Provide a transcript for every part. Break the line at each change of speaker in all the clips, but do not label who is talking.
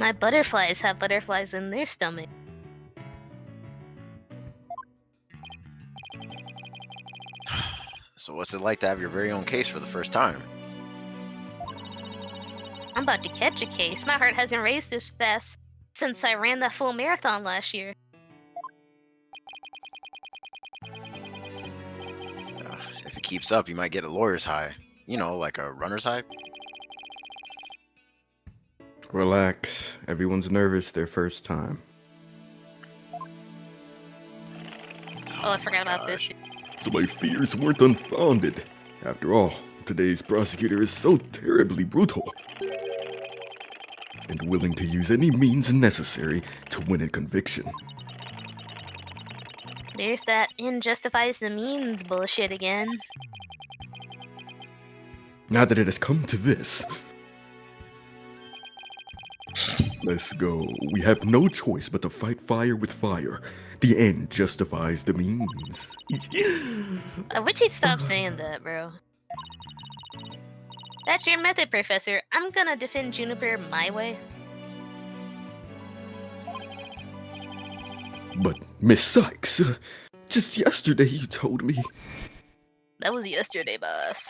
My butterflies have butterflies in their stomach.
So what's it like to have your very own case for the first time?
I'm about to catch a case. My heart hasn't raced this fast since I ran that full marathon last year.
If it keeps up, you might get a lawyer's high. You know, like a runner's high.
Relax. Everyone's nervous their first time.
Oh, I forgot about this.
So my fears weren't unfounded. After all, today's prosecutor is so terribly brutal and willing to use any means necessary to win a conviction.
There's that end justifies the means bullshit again.
Now that it has come to this, let's go. We have no choice but to fight fire with fire. The end justifies the means.
I wish he'd stop saying that, bro. That's your method, Professor. I'm gonna defend Juniper my way.
But, Miss Sykes, just yesterday you told me.
That was yesterday, boss.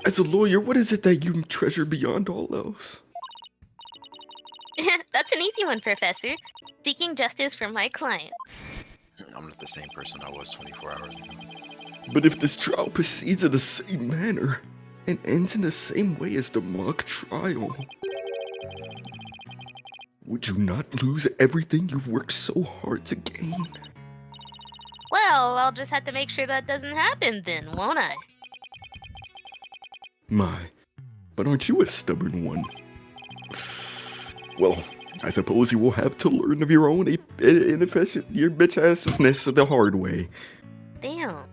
As a lawyer, what is it that you treasure beyond all else?
That's an easy one, Professor. Seeking justice for my clients.
I'm not the same person I was 24 hours ago.
But if this trial proceeds in the same manner and ends in the same way as the mock trial, would you not lose everything you've worked so hard to gain?
Well, I'll just have to make sure that doesn't happen then, won't I?
My, but aren't you a stubborn one? Well, I suppose you will have to learn of your own inefficient, your bitch-assness the hard way.
Damn.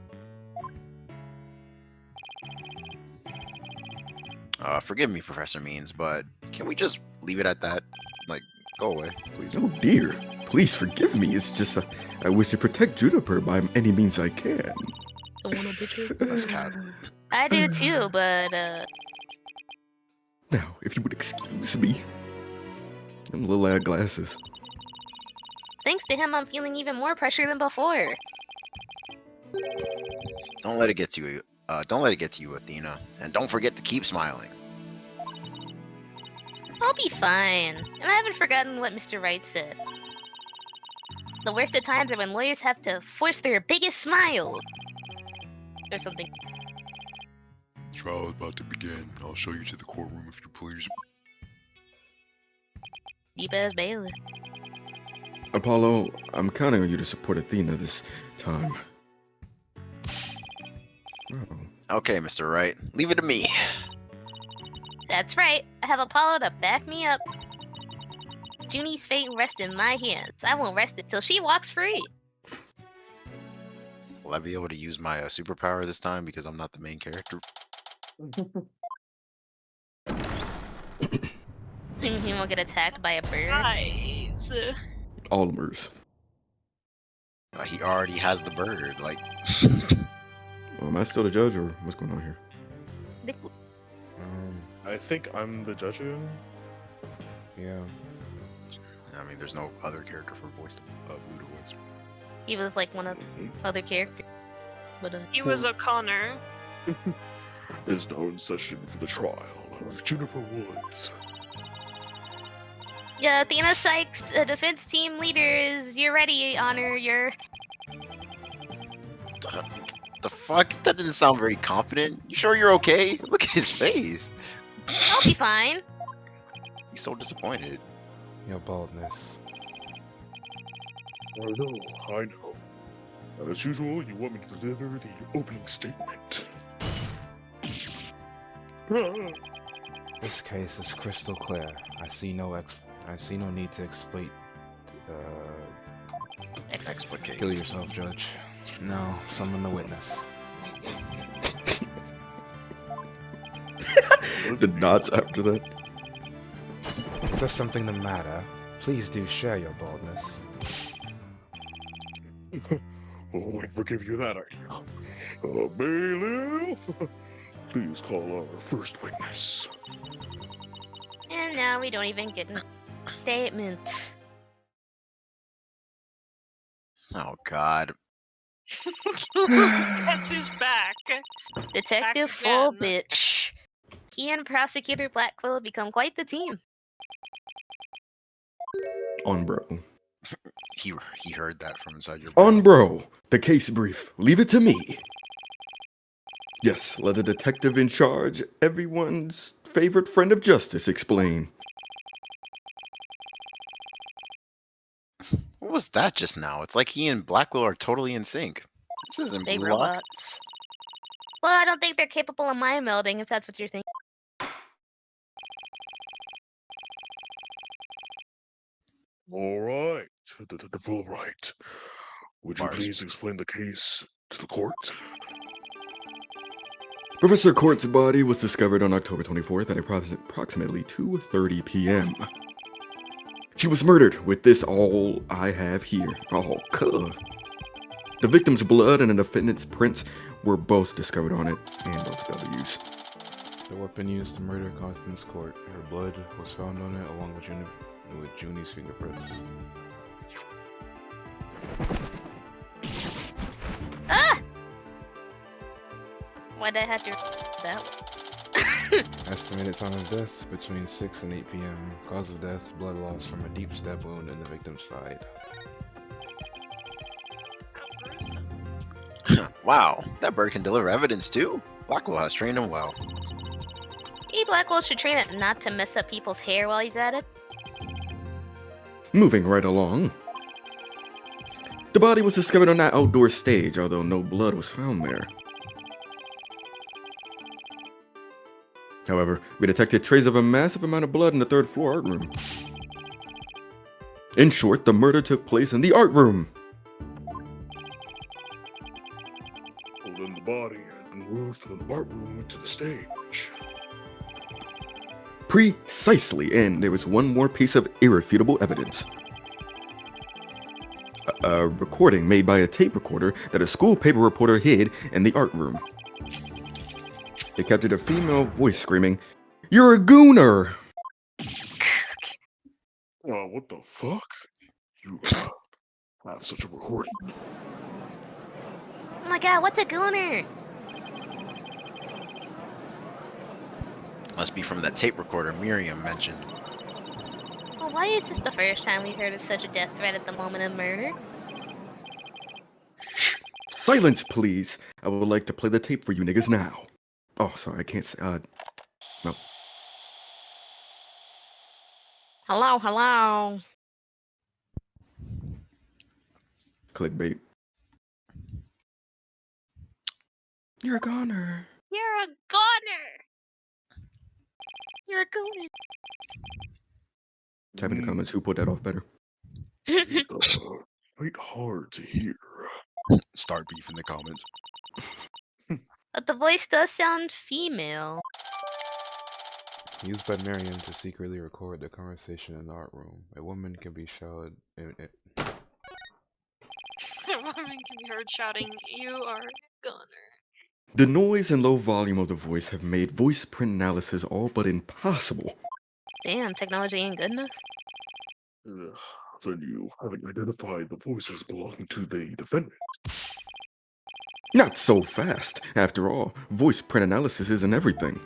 Forgive me, Professor Means, but can we just leave it at that? Like, go away, please.
Oh dear, please forgive me. It's just I wish to protect Juniper by any means I can.
Don't wanna bitch
That's cat.
I do too, but
Now, if you would excuse me. Them little ad glasses.
thanks to him, I'm feeling even more pressure than before.
Don't let it get to you. Don't let it get to you, Athena. And don't forget to keep smiling.
I'll be fine. And I haven't forgotten what Mr. Wright said. The worst of times are when lawyers have to force their biggest smile. Or something.
Trial is about to begin. I'll show you to the courtroom if you please.
Deep as Bailey.
Apollo, I'm counting on you to support Athena this time. Oh.
Okay, Mr. Wright. Leave it to me.
That's right. I have Apollo to back me up. Junie's fate rests in my hands. I won't rest until she walks free.
Will I be able to use my superpower this time because I'm not the main character?
He won't get attacked by a bird.
Guys.
Almers.
He already has the bird. Like,
Am I still the judge or what's going on here?
I think I'm the judge again.
Yeah.
I mean, there's no other character for voice Buddha voice.
He was like one of the other characters. But
He was O'Connor.
Is now in session for the trial of Juniper Woods.
yeah, Athena Sykes, defense team leaders, you're ready, Honor. You're.
The fuck? That didn't sound very confident. You sure you're okay? Look at his face.
I'll be fine.
He's so disappointed.
Your boldness.
I know. As usual, you want me to deliver the opening statement.
This case is crystal clear. I see no need to exploit.
Explicate.
Kill yourself, Judge. No, summon the witness.
The nods after that.
Is there something the matter? Please do share your boldness.
Oh, I forgive you that idea. Bailiff, please call our first witness.
And And now we don't even get a statement.
Oh God.
Guess who's back?
Detective
Back
Full
again.
Bitch. He and Prosecutor Blackwell have become quite the team.
On bro.
He heard that from inside your brain.
On bro. The case brief. Leave it to me. Yes, let the detective in charge, everyone's favorite friend of justice, explain.
What was that just now? It's like he and Blackwell are totally in sync. This isn't
They
Blue Lock.
robots. Well, I don't think they're capable of mind melding, if that's what you're thinking.
All right, the full right. Would you
Bars.
please explain the case to the court?
Professor Court's body was discovered on October 24th at approximately 2:30 p.m. She was murdered with this all I have here. Oh, cuh. The victim's blood and the defendant's prints were both discovered on it, and both W's.
The weapon used to murder Constance Court. Her blood was found on it along with Junie's fingerprints.
Ah! Why'd I have to that one?
Estimated time of death between 6 and 8 p.m. Cause of death, blood loss from a deep stab wound in the victim's side.
How gruesome.
Wow, that bird can deliver evidence too. Blackwell has trained him well.
E. Blackwell should train it not to mess up people's hair while he's at it.
Moving right along. The body was discovered on that outdoor stage, although no blood was found there. However, we detected traces of a massive amount of blood in the third floor art room. In short, the murder took place in the art room.
Well, then the body had been moved from the art room to the stage.
Precisely, and there was one more piece of irrefutable evidence. A recording made by a tape recorder that a school paper reporter hid in the art room. They captured a female voice screaming, "You're a gooner!"
What the fuck? You have such a recording.
Oh my god, what's a gooner?
Must be from that tape recorder Miriam mentioned.
Well, why is this the first time we've heard of such a death threat at the moment of murder?
Shh! Silence, please! I would like to play the tape for you niggas now. Oh, sorry, I can't say, no.
Hello, hello.
Clickbait. You're a goner.
You're a goner!
You're a gooner.
Type in the comments who put that off better.
Quite hard to hear.
Start beef in the comments.
But the voice does sound female.
Used by Marion to secretly record the conversation in the art room. A woman can be shouted in it.
A woman can be heard shouting, "You are a goner."
The noise and low volume of the voice have made voice print analysis all but impossible.
Damn, technology ain't good enough.
Then you haven't identified the voices belonging to the defendant.
Not so fast. After all, voice print analysis isn't everything.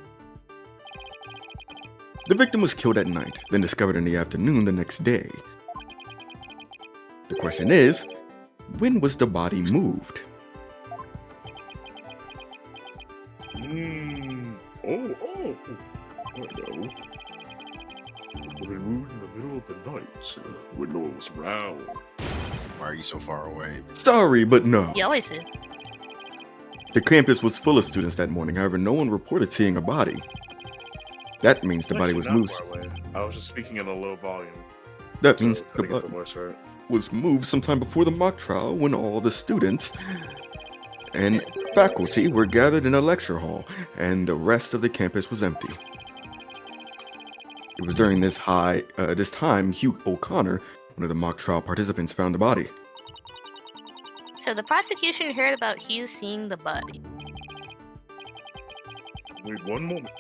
The victim was killed at night, then discovered in the afternoon the next day. The question is, when was the body moved?
Oh, I know. But it moved in the middle of the night, when no one was around.
Why are you so far away?
Sorry, but no.
You always do.
The campus was full of students that morning, however, no one reported seeing a body. That means the body was moved.
I was just speaking in a low volume.
That means
So,
the
I get the
body
voice right.
was moved sometime before the mock trial when all the students and faculty were gathered in a lecture hall and the rest of the campus was empty. It was during this time Hugh O'Connor, one of the mock trial participants, found the body.
So the prosecution heard about Hugh seeing the body.
Wait one moment.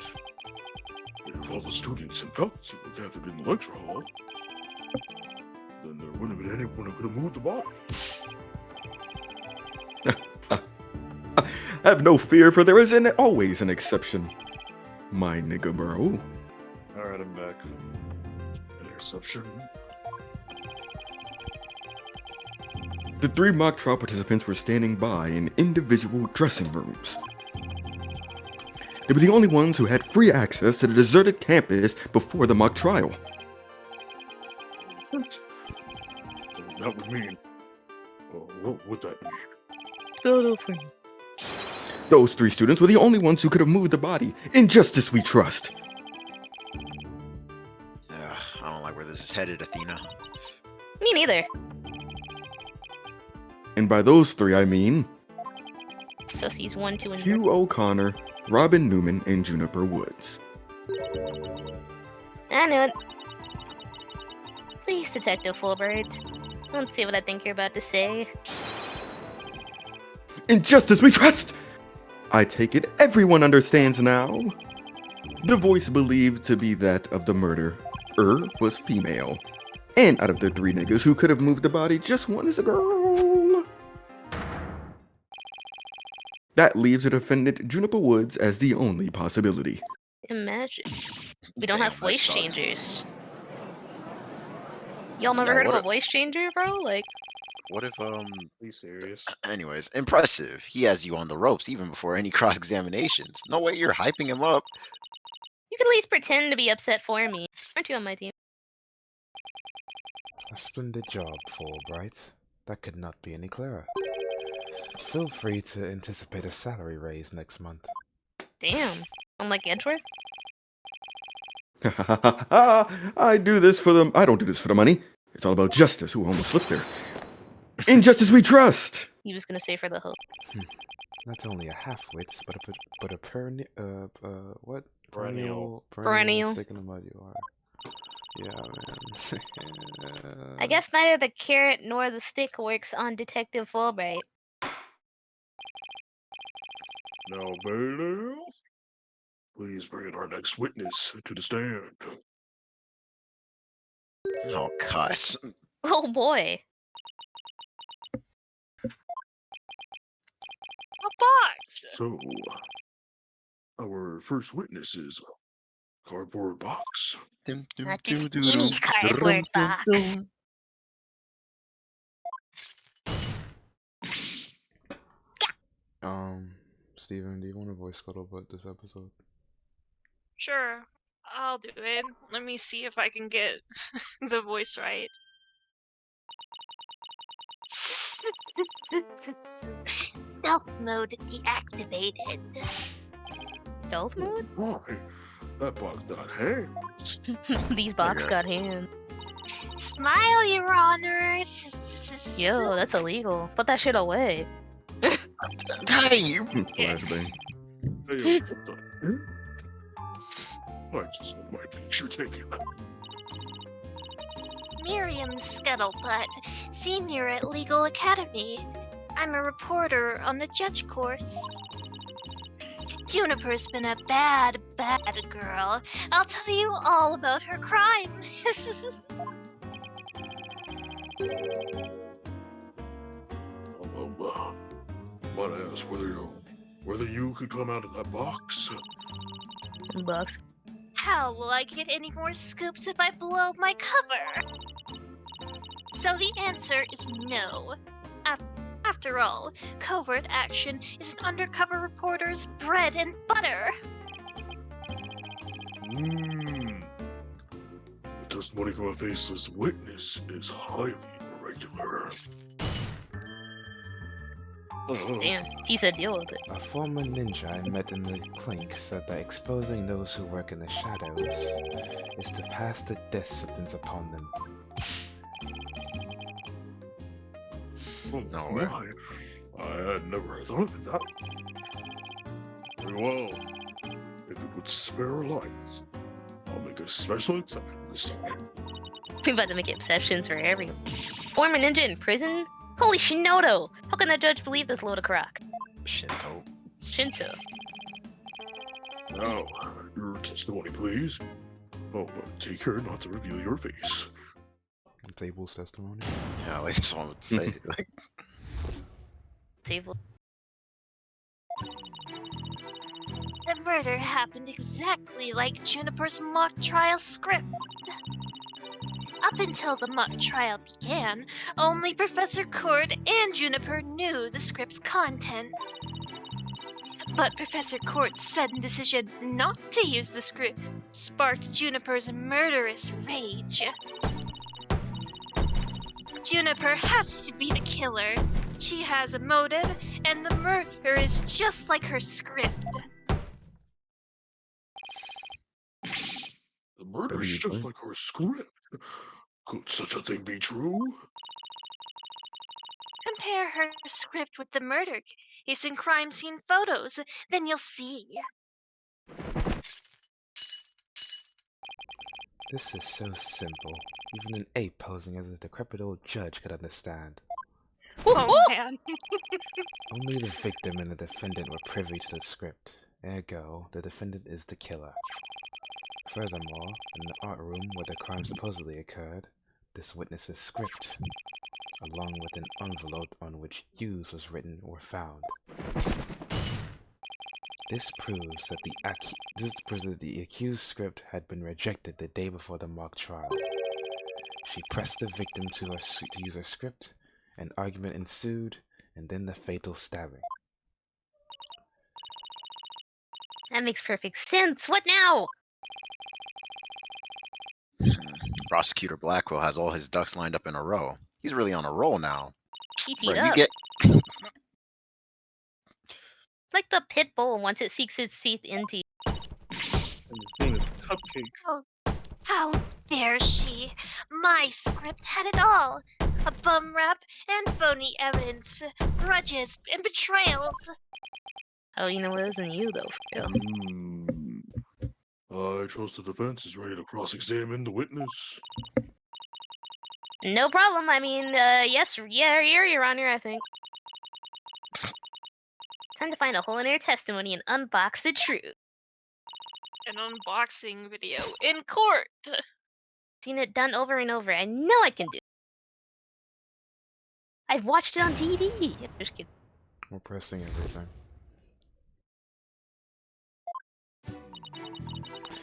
If all the students and faculty were gathered in the lecture hall, then there wouldn't have been anyone who could have moved the body.
Have no fear, for there is always an exception. My nigga, bro.
Alright, I'm back. An exception?
The 3 mock trial participants were standing by in individual dressing rooms. They were the only ones who had free access to the deserted campus before the mock trial.
What? That would mean... what would that mean?
Spell it out for me.
Those 3 students were the only ones who could have moved the body. In justice we trust.
I don't like where this is headed, Athena.
Me neither.
And by those 3 I mean
Sussies 1, 2, and 3.
Hugh O'Connor, Robin Newman, and Juniper Woods.
I knew it. Please, Detective Fulbright. Let's see what I think you're about to say.
In justice we trust! I take it everyone understands now. The voice believed to be that of the murderer was female. And out of the 3 niggas who could have moved the body, just one is a girl. That leaves the defendant Juniper Woods as the only possibility.
Imagine. We don't
Damn,
have voice
that sucks.
changers. Y'all never
Yeah,
heard of
what
a
a-
voice changer, bro? Like,
What if,
Are you serious?
anyways, impressive. He has you on the ropes even before any cross-examinations. No way you're hyping him up.
you could at least pretend to be upset for me. Aren't you on my team?
A splendid job, Fulbright. That could not be any clearer. Feel free to anticipate a salary raise next month.
Damn. Unlike Edgeworth?
I do this for the... I don't do this for the money. It's all about justice. Who almost slipped there? In justice we trust!
He was gonna say for the hope.
Not only a half-wit, but a what?
Perennial.
Perennial.
stick in the mud you are. Yeah, man.
I guess neither the carrot nor the stick works on Detective Fulbright.
Now, bailiff, please bring in our next witness to the stand.
Oh, cuss.
Oh boy.
A box!
So, our first witness is a cardboard box.
Not just any cardboard box.
Steven, do you want to voice Scuttlebutt this episode?
Sure, I'll do it. Let me see if I can get the voice right.
Stealth mode deactivated.
Stealth mode?
Why? That box got hands.
These box
Okay.
got hands.
Smile, Your Honors.
Yo, that's illegal. Put that shit away.
Hey, you.
Flashbang.
Hey, what the heck? I just want my picture taken.
Miriam Scuttlebutt, senior at Legal Academy. I'm a reporter on the judge course. Juniper's been a bad girl. I'll tell you all about her crime.
Might I ask whether you could come out of that box?
Box.
How will I get any more scoops if I blow my cover? So the answer is no. After all, covert action is an undercover reporter's bread and butter.
The testimony from a faceless witness is highly irregular.
Damn, he said deal with it.
A former ninja I met in the clink said that exposing those who work in the shadows is to pass the death sentence upon them.
No way.
I had never thought of that. Very well. If it would spare our lives, I'll make a special exception this time.
We about to make exceptions for everyone. Former ninja in prison? Holy Shinoto! How can the judge believe this load of crock?
Shinto.
Shinto.
Now, Your testimony, please. Oh, but take care not to reveal your face.
Tablez testimony.
Yeah, like someone would say. Like,
Table.
The murder happened exactly like Juniper's mock trial script. Up until the mock trial began, only Professor Cord and Juniper knew the script's content. But Professor Cord's sudden decision not to use the script sparked Juniper's murderous rage. Juniper has to be the killer. She has a motive, and the murder is just like her script.
The murder is just like her script. Could such a thing be true?
Compare her script with the murder case and crime scene photos, then you'll see.
This is so simple. Even an ape posing as a decrepit old judge could understand.
Oh man.
Only the victim and the defendant were privy to the script. Ergo, the defendant is the killer. Furthermore, in the art room where the crime supposedly occurred, this witness's script, along with an envelope on which "use" was written, were found. This proves that the accused's script had been rejected the day before the mock trial. She pressed the victim to use her script, an argument ensued, and then the fatal stabbing.
That makes perfect sense. What now?
Prosecutor Blackwell has all his ducks lined up in a row. He's really on a roll now.
He
Bro,
teed
you
up.
get
Like the pit bull once it seeks its teeth into.
And his name is Cupcake.
How dare she? My script had it all. A bum rap and phony evidence, grudges and betrayals.
Oh, you know it wasn't you though. For real.
I trust the defense is ready to cross-examine the witness.
No problem. I mean, yes, yeah, Your Honor. I think. Time to find a hole in her testimony and unbox the truth.
An unboxing video in court.
Seen it done over and over. I know I can do it. I've watched it on TV. Just kidding.
We're pressing everything.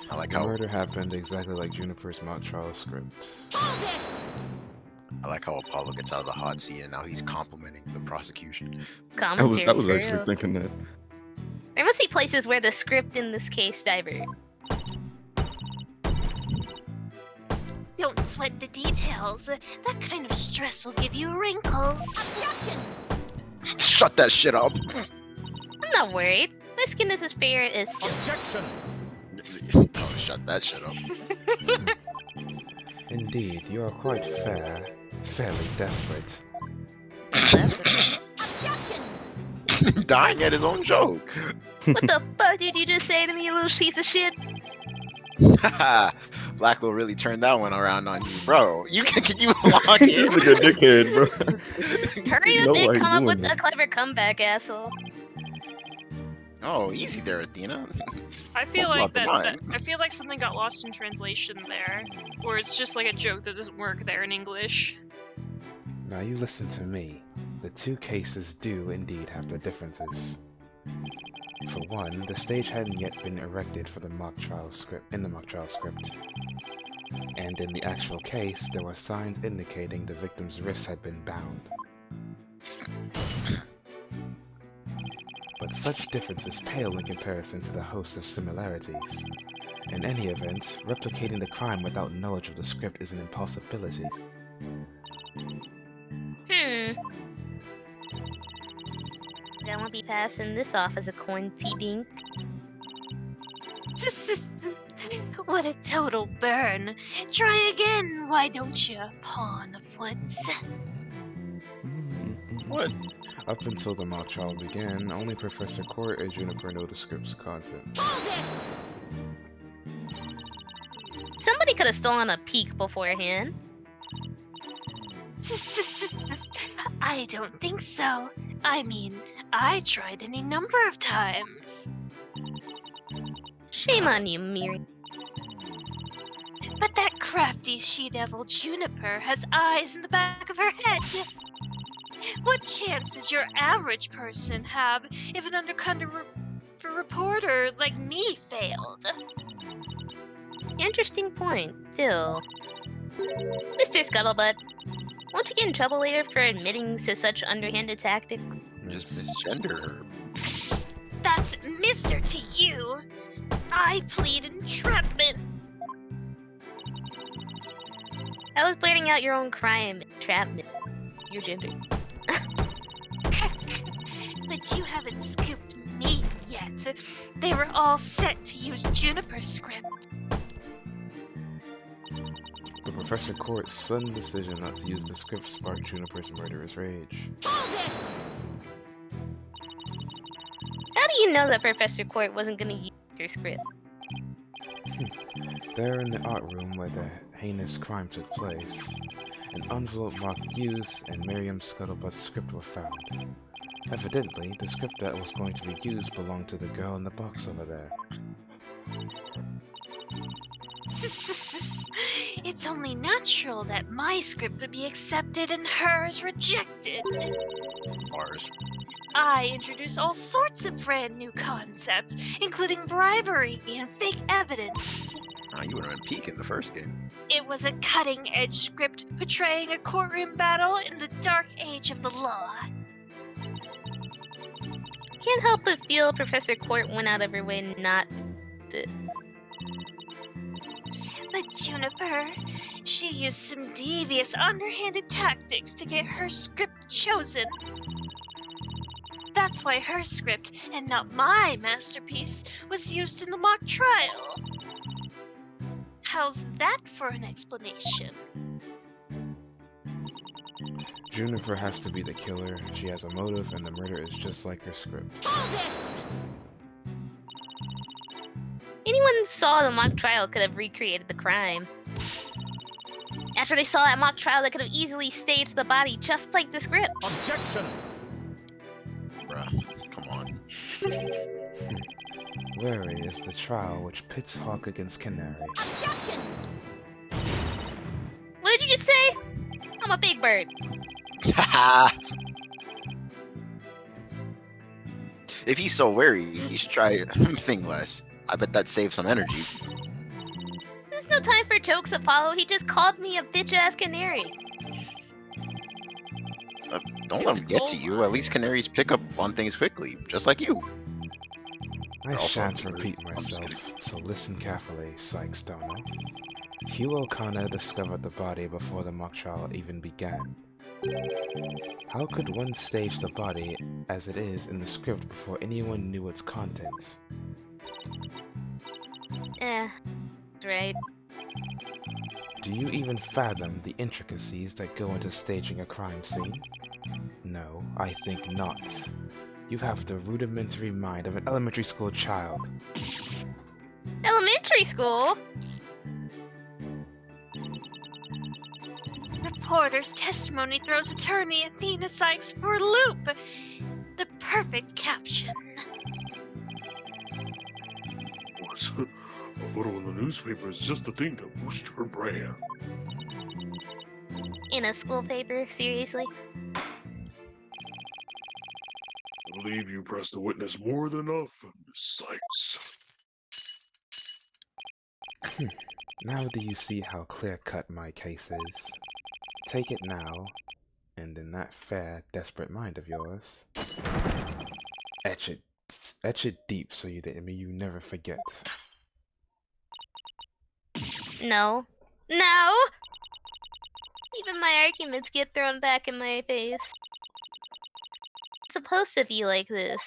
I like
The
how
murder happened exactly like Juniper's mock trial script.
I like how Apollo gets out of the hot seat and now he's complimenting the prosecution.
I was
Commentary, for
actually
real.
thinking that.
There must be places where the script in this case diverge.
Don't sweat the details. That kind of stress will give you wrinkles.
Shut that shit up.
I'm not worried. My skin is as fair as silk.
Objection!
Oh, shut that shit up.
Indeed, you are quite fairly desperate.
Dying at his own joke.
What the fuck did you just say to me, you little piece of shit?
Blackwell really turned that one around on you, bro. You can you log in?
He's like a dickhead, bro.
Hurry
You
up
know
and
why he's
come up
doing
with
this.
a clever comeback, asshole.
Oh, easy there, Athena.
I feel
Well,
like
not mine.
I feel like something got lost in translation there, or it's just like a joke that doesn't work there in English.
Now you listen to me. The two cases do indeed have their differences. For one, the stage hadn't yet been erected for the mock trial script. And in the actual case, there were signs indicating the victim's wrists had been bound. But such differences pale in comparison to the host of similarities. In any event, replicating the crime without knowledge of the script is an impossibility.
I won't be passing this off as a coin dink.
What a total burn. Try again, why don't you, pawn of woods?
What?
Up until the mock trial began, only Professor Court and Juniper knew the script's content.
Somebody could have stolen a peek beforehand.
I don't think so. I mean, I tried any number of times.
Shame on you, Miri.
But that crafty she-devil Juniper has eyes in the back of her head. What chance does your average person have if an undercover reporter like me failed?
Interesting point, still. Mr. Scuttlebutt, won't you get in trouble later for admitting to such underhanded tactics?
Just misgender her.
That's Mr. to you. I plead entrapment.
I was blurting out your own crime, entrapment. Your gender.
But you haven't scooped me yet. They were all set to use Juniper's script.
But Professor Court's sudden decision not to use the script sparked Juniper's murderous rage.
How do you know that Professor Court wasn't gonna use your script?
There in the art room where the heinous crime took place, an envelope marked use and Miriam Scuttlebutt's script were found. Evidently, the script that was going to be used belonged to the girl in the box over there.
It's only natural that my script would be accepted and hers rejected.
Ours.
I introduce all sorts of brand new concepts, including bribery and fake evidence.
You would have been peak in the first game.
It was a cutting-edge script portraying a courtroom battle in the dark age of the law.
Can't help but feel Professor Court went out of her way not to.
But Juniper, she used some devious, underhanded tactics to get her script chosen. That's why her script, and not my masterpiece, was used in the mock trial. How's that for an explanation?
Juniper has to be the killer. She has a motive, and the murder is just like her script.
Anyone saw the mock trial could have recreated the crime. After they saw that mock trial, they could have easily staged the body just like the script.
Objection!
Bruh, come on.
Wary is the trial which pits Hawk against Canary.
Objection!
What did you just say? I'm a big bird.
If he's so wary, he should try thing less. I bet that saves some energy.
There's no time for jokes, Apollo. He just called me a bitch-ass canary.
Don't let him get to you. At least canaries pick up on things quickly, just like you.
I
Also,
shan't
I'm
repeat
just
myself, so listen carefully, Sykes Dono. Hugh O'Connor discovered the body before the mock trial even began. How could one stage the body as it is in the script before anyone knew its contents?
Right.
Do you even fathom the intricacies that go into staging a crime scene? No, I think not. You have the rudimentary mind of an elementary school child.
Elementary school?
Reporter's testimony throws attorney Athena Sykes for a loop. The perfect caption.
What? A photo in the newspaper is just the thing to boost her brand.
In a school paper? Seriously?
I believe you pressed the witness more than enough, Miss Sykes.
Now do you see how clear-cut my case is? Take it now, and in that fair, desperate mind of yours, etch it deep so you never forget.
No. No! Even my arguments get thrown back in my face. It's supposed to be like this.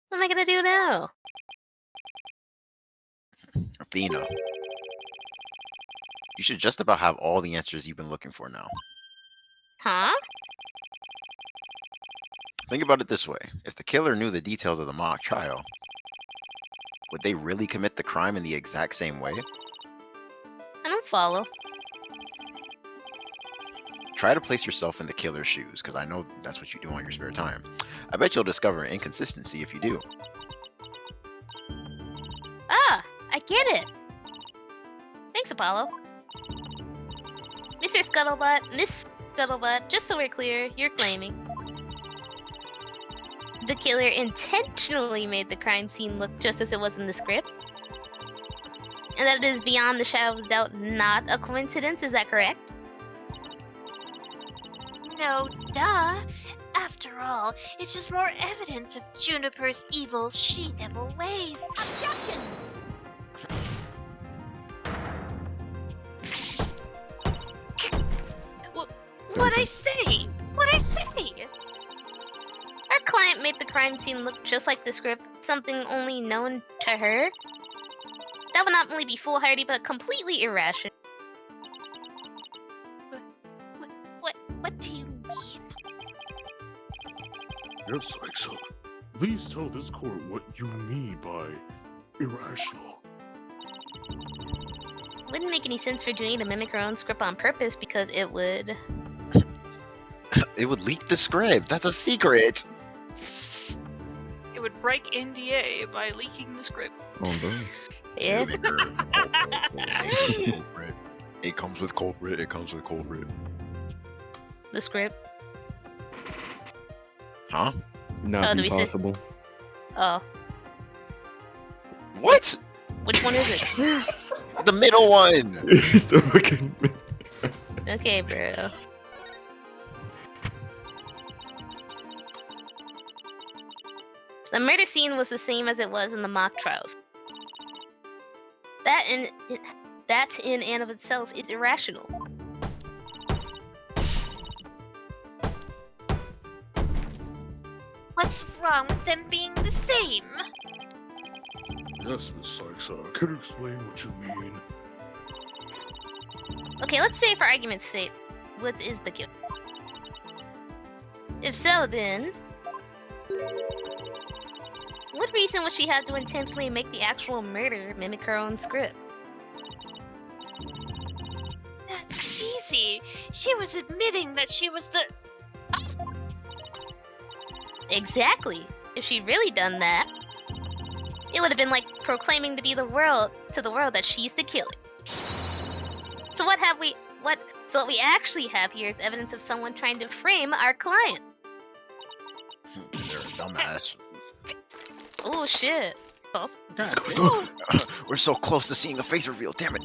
What am I gonna do now?
Athena. You should just about have all the answers you've been looking for now.
Huh?
Think about it this way. If the killer knew the details of the mock trial, would they really commit the crime in the exact same way?
I don't follow.
Try to place yourself in the killer's shoes, because I know that's what you do on your spare time. I bet you'll discover an inconsistency if you do.
follow? Mr. Scuttlebutt, Miss Scuttlebutt, just so we're clear, you're claiming the killer intentionally made the crime scene look just as it was in the script? And that it is beyond the shadow of doubt not a coincidence, is that correct?
No, duh. After all, it's just more evidence of Juniper's evil she-devil ways. Objection! What'd I say? What'd I say?
Our client made the crime scene look just like the script, something only known to her. That would not only be foolhardy, but completely irrational.
What do you mean?
Yes, Isa. Please tell this court what you mean by irrational.
Wouldn't make any sense for Junie to mimic her own script on purpose because it would...
It would leak the script. That's a secret.
It would break NDA by leaking the script.
Oh, no.
Yeah.
It comes with culprit. It comes with culprit.
The script.
Huh?
Not
do
be
we say-
possible.
Oh.
What?
Which one is it?
The middle one.
It's the fucking.
Okay, bro. The murder scene was the same as it was in the mock trials. That in and of itself is irrational.
What's wrong with them being the same?
Yes, Miss Sykes. Can you explain what you mean?
Okay, let's say for argument's sake, what is the killer? If so, then... what reason would she have to intentionally make the actual murder mimic her own script?
That's easy. She was admitting that she was the...
Exactly. If she really done that, it would have been like proclaiming to the world that she's the killer. So what we actually have here is evidence of someone trying to frame our client.
They're a dumbass.
Oh shit. False.
We're so close to seeing a face reveal. Damn it.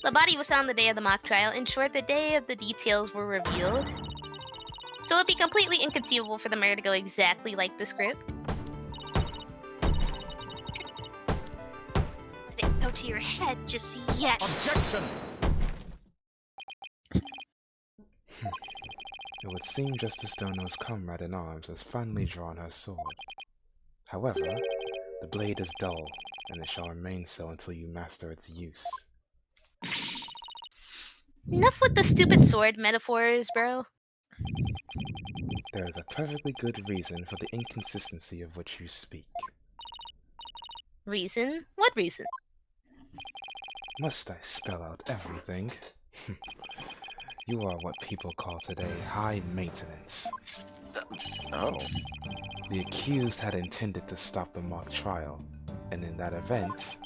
The body was found the day of the mock trial. In short, the day of the details were revealed. So it'd be completely inconceivable for the murder to go exactly like the script.
Let it go to your head just yet.
Objection!
It would seem Justice Dono's comrade in arms has finally drawn her sword. However, the blade is dull, and it shall remain so until you master its use.
Enough with the stupid sword metaphors, bro.
There is a perfectly good reason for the inconsistency of which you speak.
Reason? What reason?
Must I spell out everything? You are what people call today high maintenance.
Oh.
The accused had intended to stop the mock trial, and in that event,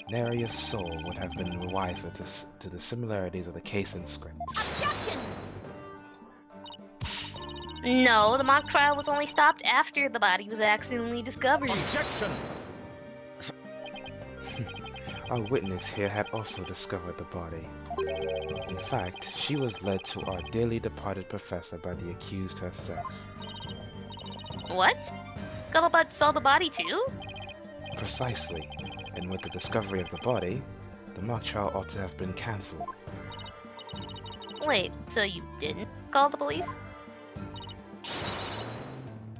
Neria's soul would have been wiser to the similarities of the case and script.
Objection!
No, the mock trial was only stopped after the body was accidentally discovered.
Objection!
Our witness here had also discovered the body. In fact, she was led to our dearly departed professor by the accused herself.
What? Scuttlebutt saw the body too?
Precisely, and with the discovery of the body, the mock trial ought to have been cancelled.
Wait, so you didn't call the police?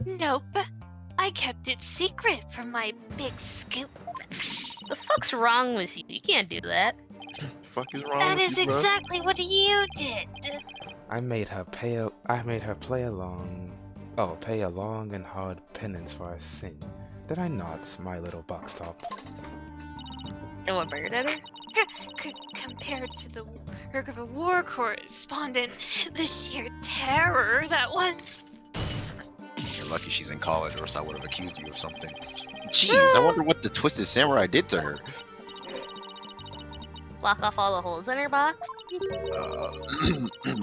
Nope. I kept it secret from my big scoop.
The fuck's wrong with you? You can't do that.
Fuck is wrong
That
with
is
you, bro?
exactly what you did.
I made her pay a long and hard penance for her sin. Did I not, my little box top?
Throw a bird at her?
Compared to the work of a war correspondent, the sheer terror that was...
You're lucky she's in college, or else I would have accused you of something. Jeez, I wonder what the Twisted Samurai did to her.
block off all the holes in her box
Uh,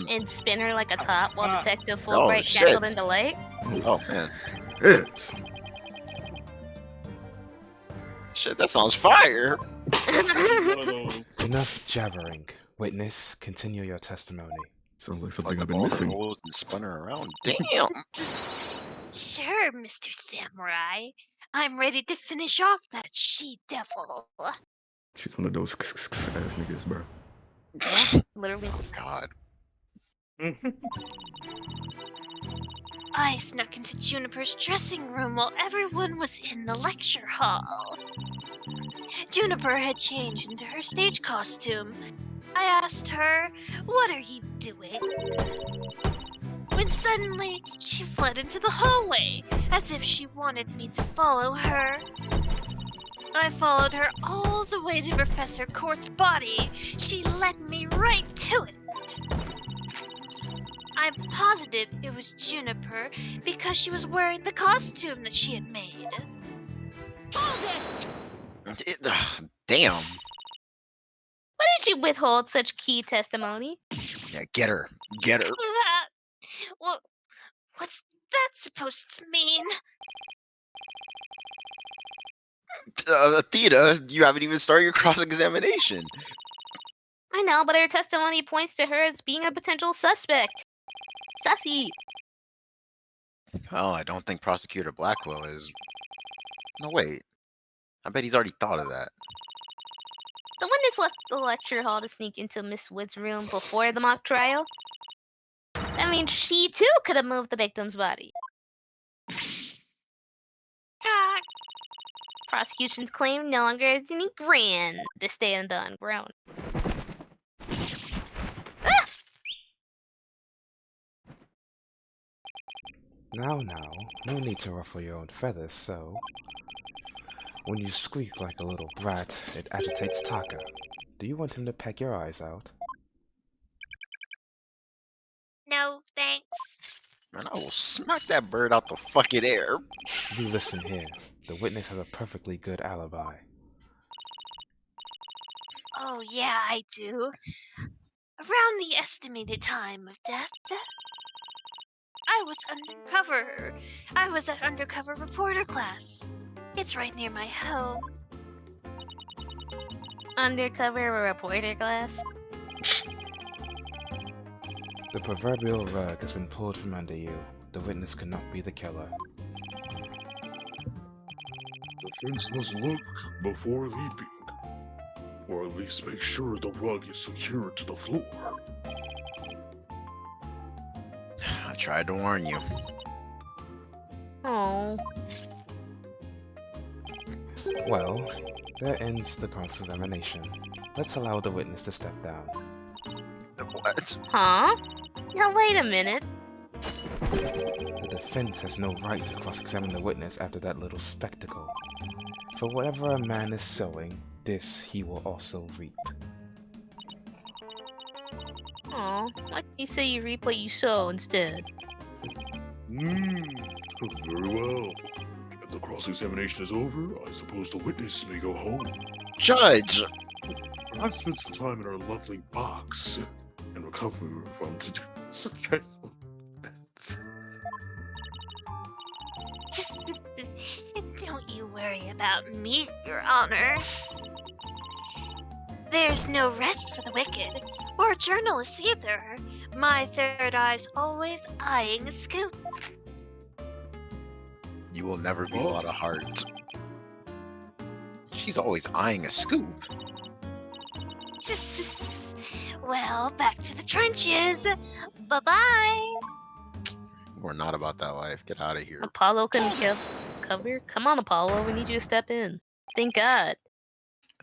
and spin her like a top while Detective
Oh,
Fulbright shackled
shit.
into light?
oh man,
It's
shit, that sounds fire.
One of those.
Enough jabbering. Witness, continue your testimony.
sounds like
Like
something
the
I've been
ball
missing.
rolls and spun her around. Damn.
Sure, Mr. Samurai. I'm ready to finish off that she-devil.
She's one of those ass niggas, bro.
Yeah, literally.
Oh God.
I snuck into Juniper's dressing room while everyone was in the lecture hall. Juniper had changed into her stage costume. I asked her, "What are you doing?" When suddenly she fled into the hallway, as if she wanted me to follow her. I followed her all the way to Professor Court's body. She led me right to it. I'm positive it was Juniper because she was wearing the costume that she had made.
Damn.
Why did you withhold such key testimony?
Yeah, get her. Get her.
That... What's that supposed to mean?
Theta, you haven't even started your cross-examination.
I know, but her testimony points to her as being a potential suspect. Sussy.
Well, I don't think Prosecutor Blackwell is. No, wait. I bet he's already thought of that.
The witness left the lecture hall to sneak into Miss Wood's room before the mock trial. That means she too could have moved the victim's body. Prosecution's claim no longer has any ground to stand on ground. Ah!
Now, no need to ruffle your own feathers, so... When you squeak like a little brat, it agitates Taka. Do you want him to peck your eyes out?
No, thanks.
Man, I will smack that bird out the fucking air.
You listen here. The witness has a perfectly good alibi.
Oh, yeah, I do. Around the estimated time of death, I was undercover. I was at undercover reporter class. It's right near my home.
Undercover reporter class.
The proverbial rug has been pulled from under you. The witness cannot be the killer.
The fence must look before leaping. Or at least make sure the rug is secured to the floor.
I tried to warn you.
Oh.
Well, there ends the cross-examination. Let's allow the witness to step down.
What?
Huh? Now wait a minute.
The defense has no right to cross-examine the witness after that little spectacle. For whatever a man is sowing, this he will also reap.
Oh, why don't you say you reap what you sow instead?
Very well. If the cross-examination is over, I suppose the witness may go home.
Judge!
I've spent some time in our lovely box and recovery from stressful events.
Don't you worry about me, Your Honor. There's no rest for the wicked, or journalists either. My third eye's always eyeing a scoop.
You will never be without a heart. She's always eyeing a scoop.
Well, back to the trenches. Bye-bye.
We're not about that life. Get out of here.
Apollo couldn't cover? Come on, Apollo, we need you to step in. Thank God.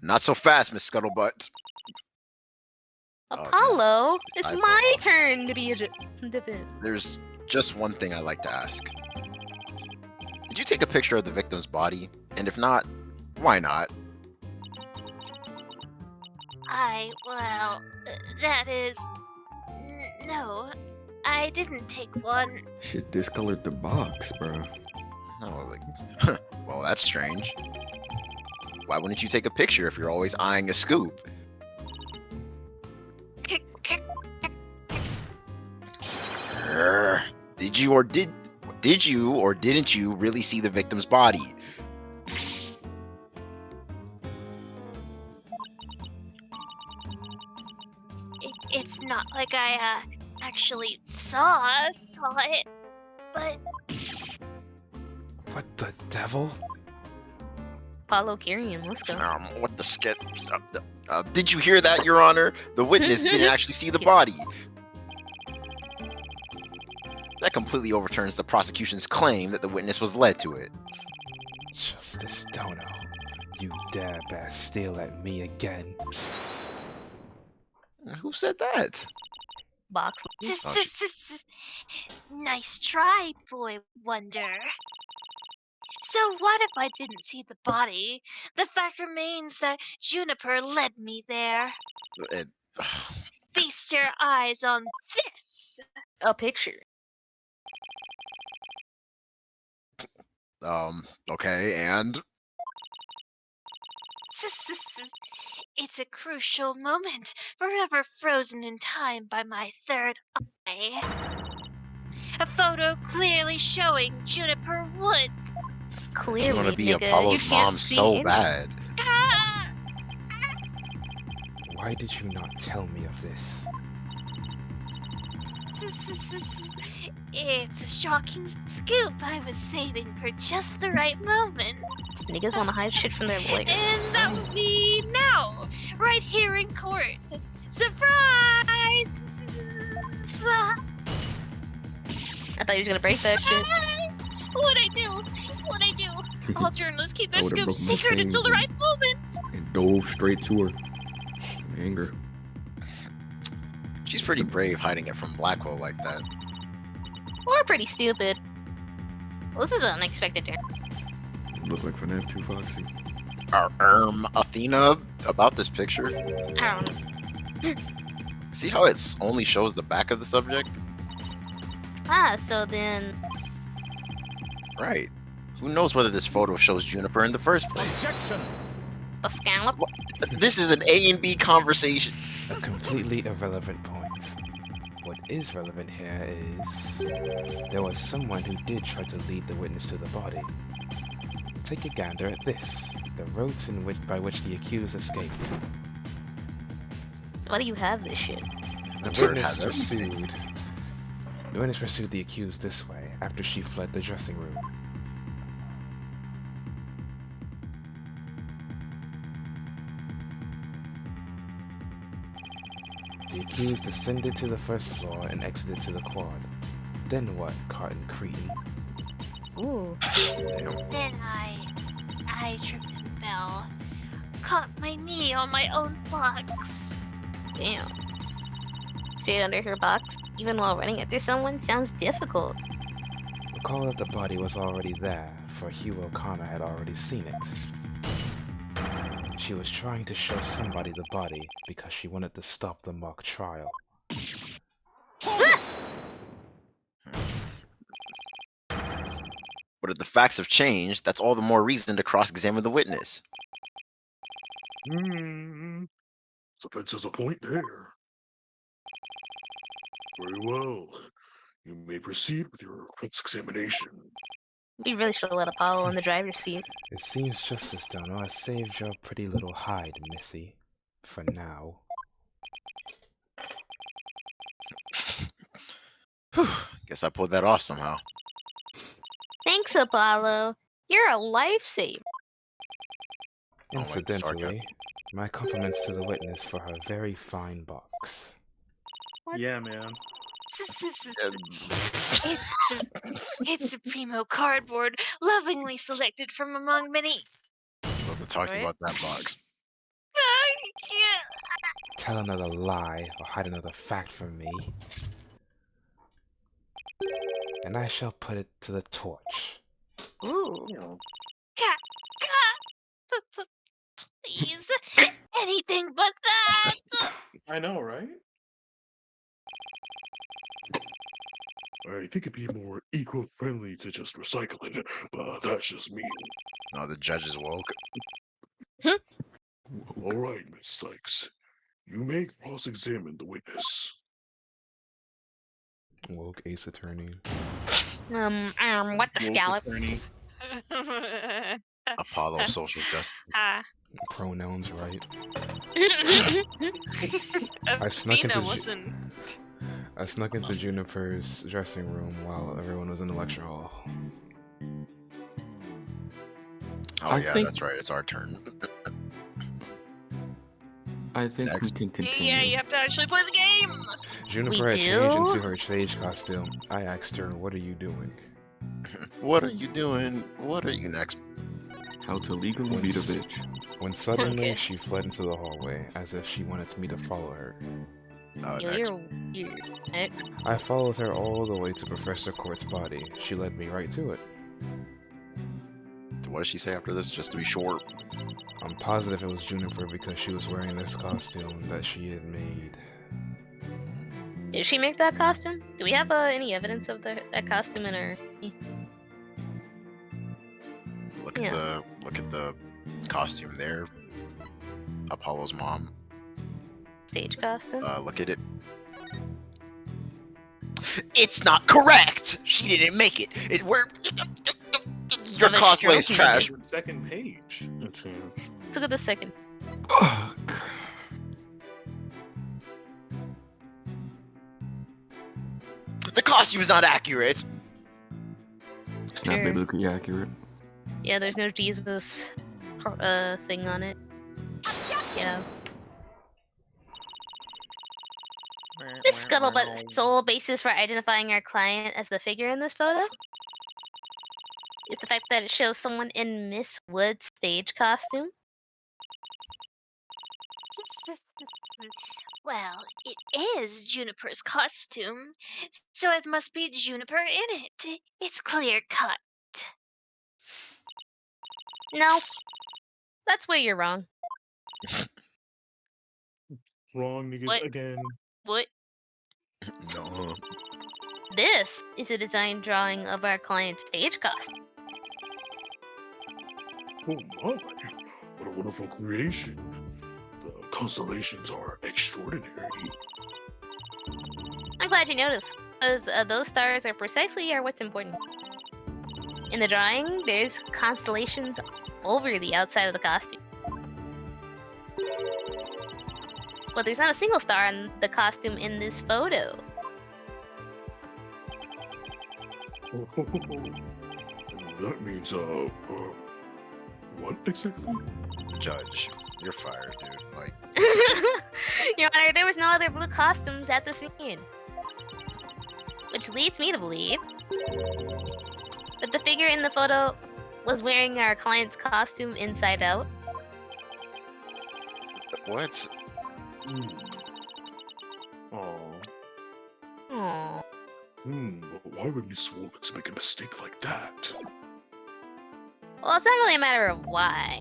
Not so fast, Miss Scuttlebutt.
Apollo, it's
Eyeball.
my turn to be a defense.
There's just one thing I'd like to ask. Did you take a picture of the victim's body? And if not, why not?
That is... No, I didn't take one.
Shit discolored the box, bro.
Oh, like, well, that's strange. Why wouldn't you take a picture if you're always eyeing a scoop? you or didn't you really see the victim's body?
It's not like I actually saw it, but
What the devil?
Follow Kyrian, let's go.
What the sketch? Did you hear that, Your Honor? The witness didn't actually see the body. That completely overturns the prosecution's claim that the witness was led to it.
Justice Dono, you dare Bastille at me again.
Who said that?
Box.
nice try, boy wonder. So what if I didn't see the body? The fact remains that Juniper led me there. Feast your eyes on this.
A picture.
Okay, and?
It's a crucial moment, forever frozen in time by my third eye. A photo clearly showing Juniper Woods.
Clearly,
You want to be
nigga,
Apollo's
you can't
mom
see
so
any-
bad.
Ah!
Why did you not tell me of this?
It's a shocking scoop I was saving for just the right moment.
Niggas want to hide shit from their lawyer.
And that would be now, right here in court. Surprise!
I thought he was gonna break that shit.
What'd I do? All journalists keep their
I would've
scoops
broken my
secret until the
chains
right moment.
And dove straight to her. Anger.
She's pretty brave hiding it from Blackwell like that.
Or pretty stupid. Well, this is an unexpected turn.
Look like FNAF 2 Foxy.
Athena, about this picture.
I don't know.
See how it only shows the back of the subject?
So then...
Right. Who knows whether this photo shows Juniper in the first place?
A scallop?
This is an A and B conversation.
A completely irrelevant point. What is relevant here is... there was someone who did try to lead the witness to the body. Take a gander at this. The route by which the accused escaped.
Why do you have this shit?
The witness pursued the accused this way after she fled the dressing room. The accused descended to the first floor and exited to the quad. Then what, Cotton Cretin?
Ooh.
Then I tripped and fell. Caught my knee on my own box.
Damn. Stay under her box, even while running after someone, sounds difficult.
Recall that the body was already there, for Hugh O'Connor had already seen it. She was trying to show somebody the body because she wanted to stop the mock trial.
But if the facts have changed, that's all the more reason to cross-examine the witness.
Spence has a point there. Very well. You may proceed with your cross-examination.
We really should have let Apollo in the driver's seat.
It seems Justice Dono has saved your pretty little hide, Missy. For now.
Whew, guess I pulled that off somehow.
Thanks, Apollo. You're a lifesaver.
don't like the sarcasm.
Incidentally, my compliments to the witness for her very fine box.
Yeah, man.
It's a primo cardboard, lovingly selected from among many.
I wasn't talking
Right?
about that box.
Tell another lie or hide another fact from me, and I shall put it to the torch.
Ooh.
Please, anything but that.
I know, right?
I think it'd be more eco-friendly to just recycle it, but that's just me.
No, the judge is woke.
All right, Miss Sykes. You may cross-examine the witness.
Woke Ace Attorney.
What the
Woke
scallop?
attorney.
Apollo social justice.
Ah,
Pronouns right.
Athena wasn't.
I snuck into Juniper's dressing room while everyone was in the lecture hall.
Oh yeah, that's right. It's our turn.
I think
Next.
we can continue.
Yeah, you have to actually play the game.
Juniper had
do?
changed into her stage costume. I asked her, "What are you doing?"
What are you doing? What are you next?
How to legally beat a bitch.
When suddenly
Okay.
she fled into the hallway, as if she wanted me to follow her.
Next.
You're next.
I followed her all the way to Professor Court's body. She led me right to it.
What does she say after this? Just to be short.
I'm positive it was Juniper because she was wearing this costume that she had made.
Did she make that costume? Do we have any evidence of that costume in her?
Look at the costume there. Apollo's mom.
Stage costume?
Look at it. It's not correct. She didn't make it. Your
Have a
cosplay is
stroke,
trash.
Second page. It seems.
Let's look at the second.
The costume is not accurate.
It's not
Sure.
biblically accurate.
Yeah, there's no Jesus thing on it. Yeah. This Scuttlebutt's sole basis for identifying our client as the figure in this photo is the fact that it shows someone in Miss Wood's stage costume.
Well, it is Juniper's costume, so it must be Juniper in it. It's clear cut.
No, that's where you're wrong.
Wrong niggas
What?
again.
What?
No.
This is a design drawing of our client's stage costume.
Oh my, what a wonderful creation. The constellations are extraordinary.
I'm glad you noticed, because those stars are precisely what's important. In the drawing, there's constellations over the outside of the costume. But there's not a single star on the costume in this photo.
That means, what exactly?
Judge, you're fired, dude. Like,
Your Honor, there was no other blue costumes at the scene. Which leads me to believe that the figure in the photo was wearing our client's costume inside out.
what?
Oh.
Aww.
But why would Miss Woods make a mistake like that?
Well, it's not really a matter of why,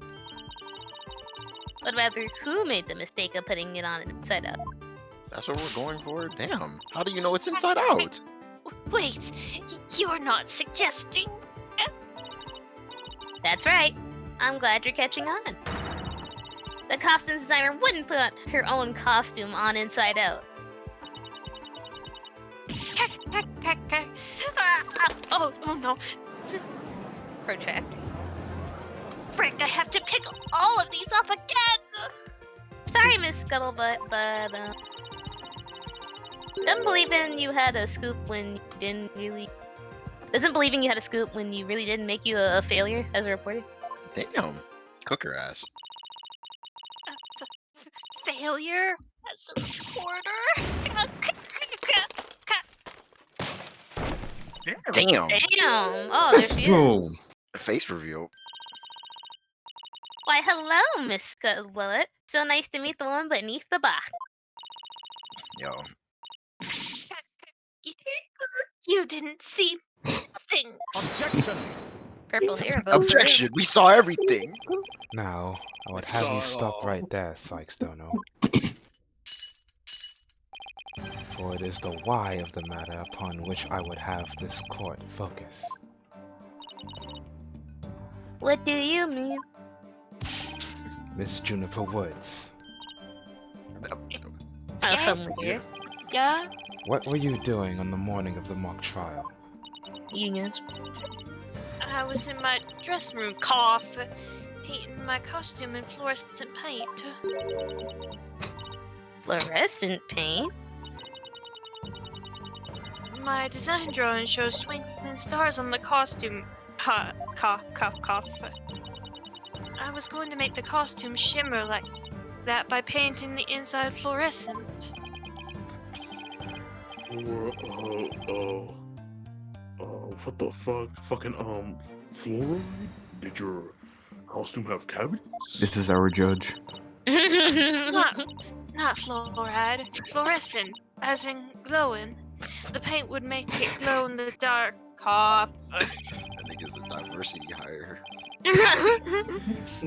but rather who made the mistake of putting it on inside out.
That's what we're going for? Damn. How do you know it's inside out?
Wait, you're not suggesting?
That's right. I'm glad you're catching on. The costume designer wouldn't put her own costume on inside out.
Oh no.
Protract.
Frick, I have to pick all of these up again!
Sorry, Miss Scuttlebutt, but doesn't believing you had a scoop when you didn't really. Doesn't believing you had a scoop when you really didn't make you a failure as a reporter.
Damn. Cook her ass.
Failure as a reporter?
Damn.
Damn! Oh, there she is.
Bro,
Face reveal.
Why, hello, Miss Scuttlebutt. So nice to meet the one beneath the box.
Yo.
You didn't see nothing.
Objection!
Purple hair. vote for her.
Objection. We saw everything.
Now, I would have you stop right there, Sykes Dono. For it is the why of the matter upon which I would have this court focus.
What do you mean?
Miss Juniper Woods,
Oh, someone here.
Yeah?
what were you doing on the morning of the mock trial?
Unions.
I was in my dressing room, cough, painting my costume in fluorescent paint.
Fluorescent paint?
My design drawing shows twinkling stars on the costume. Cough, cough, cough, cough. I was going to make the costume shimmer like that by painting the inside fluorescent.
What the fuck? Fucking, fluoride? Did your costume have cavities?
This is our judge.
Not fluoride. Fluorescent, as in glowing. The paint would make it glow in the dark. Cough.
That nigga's a diversity hire.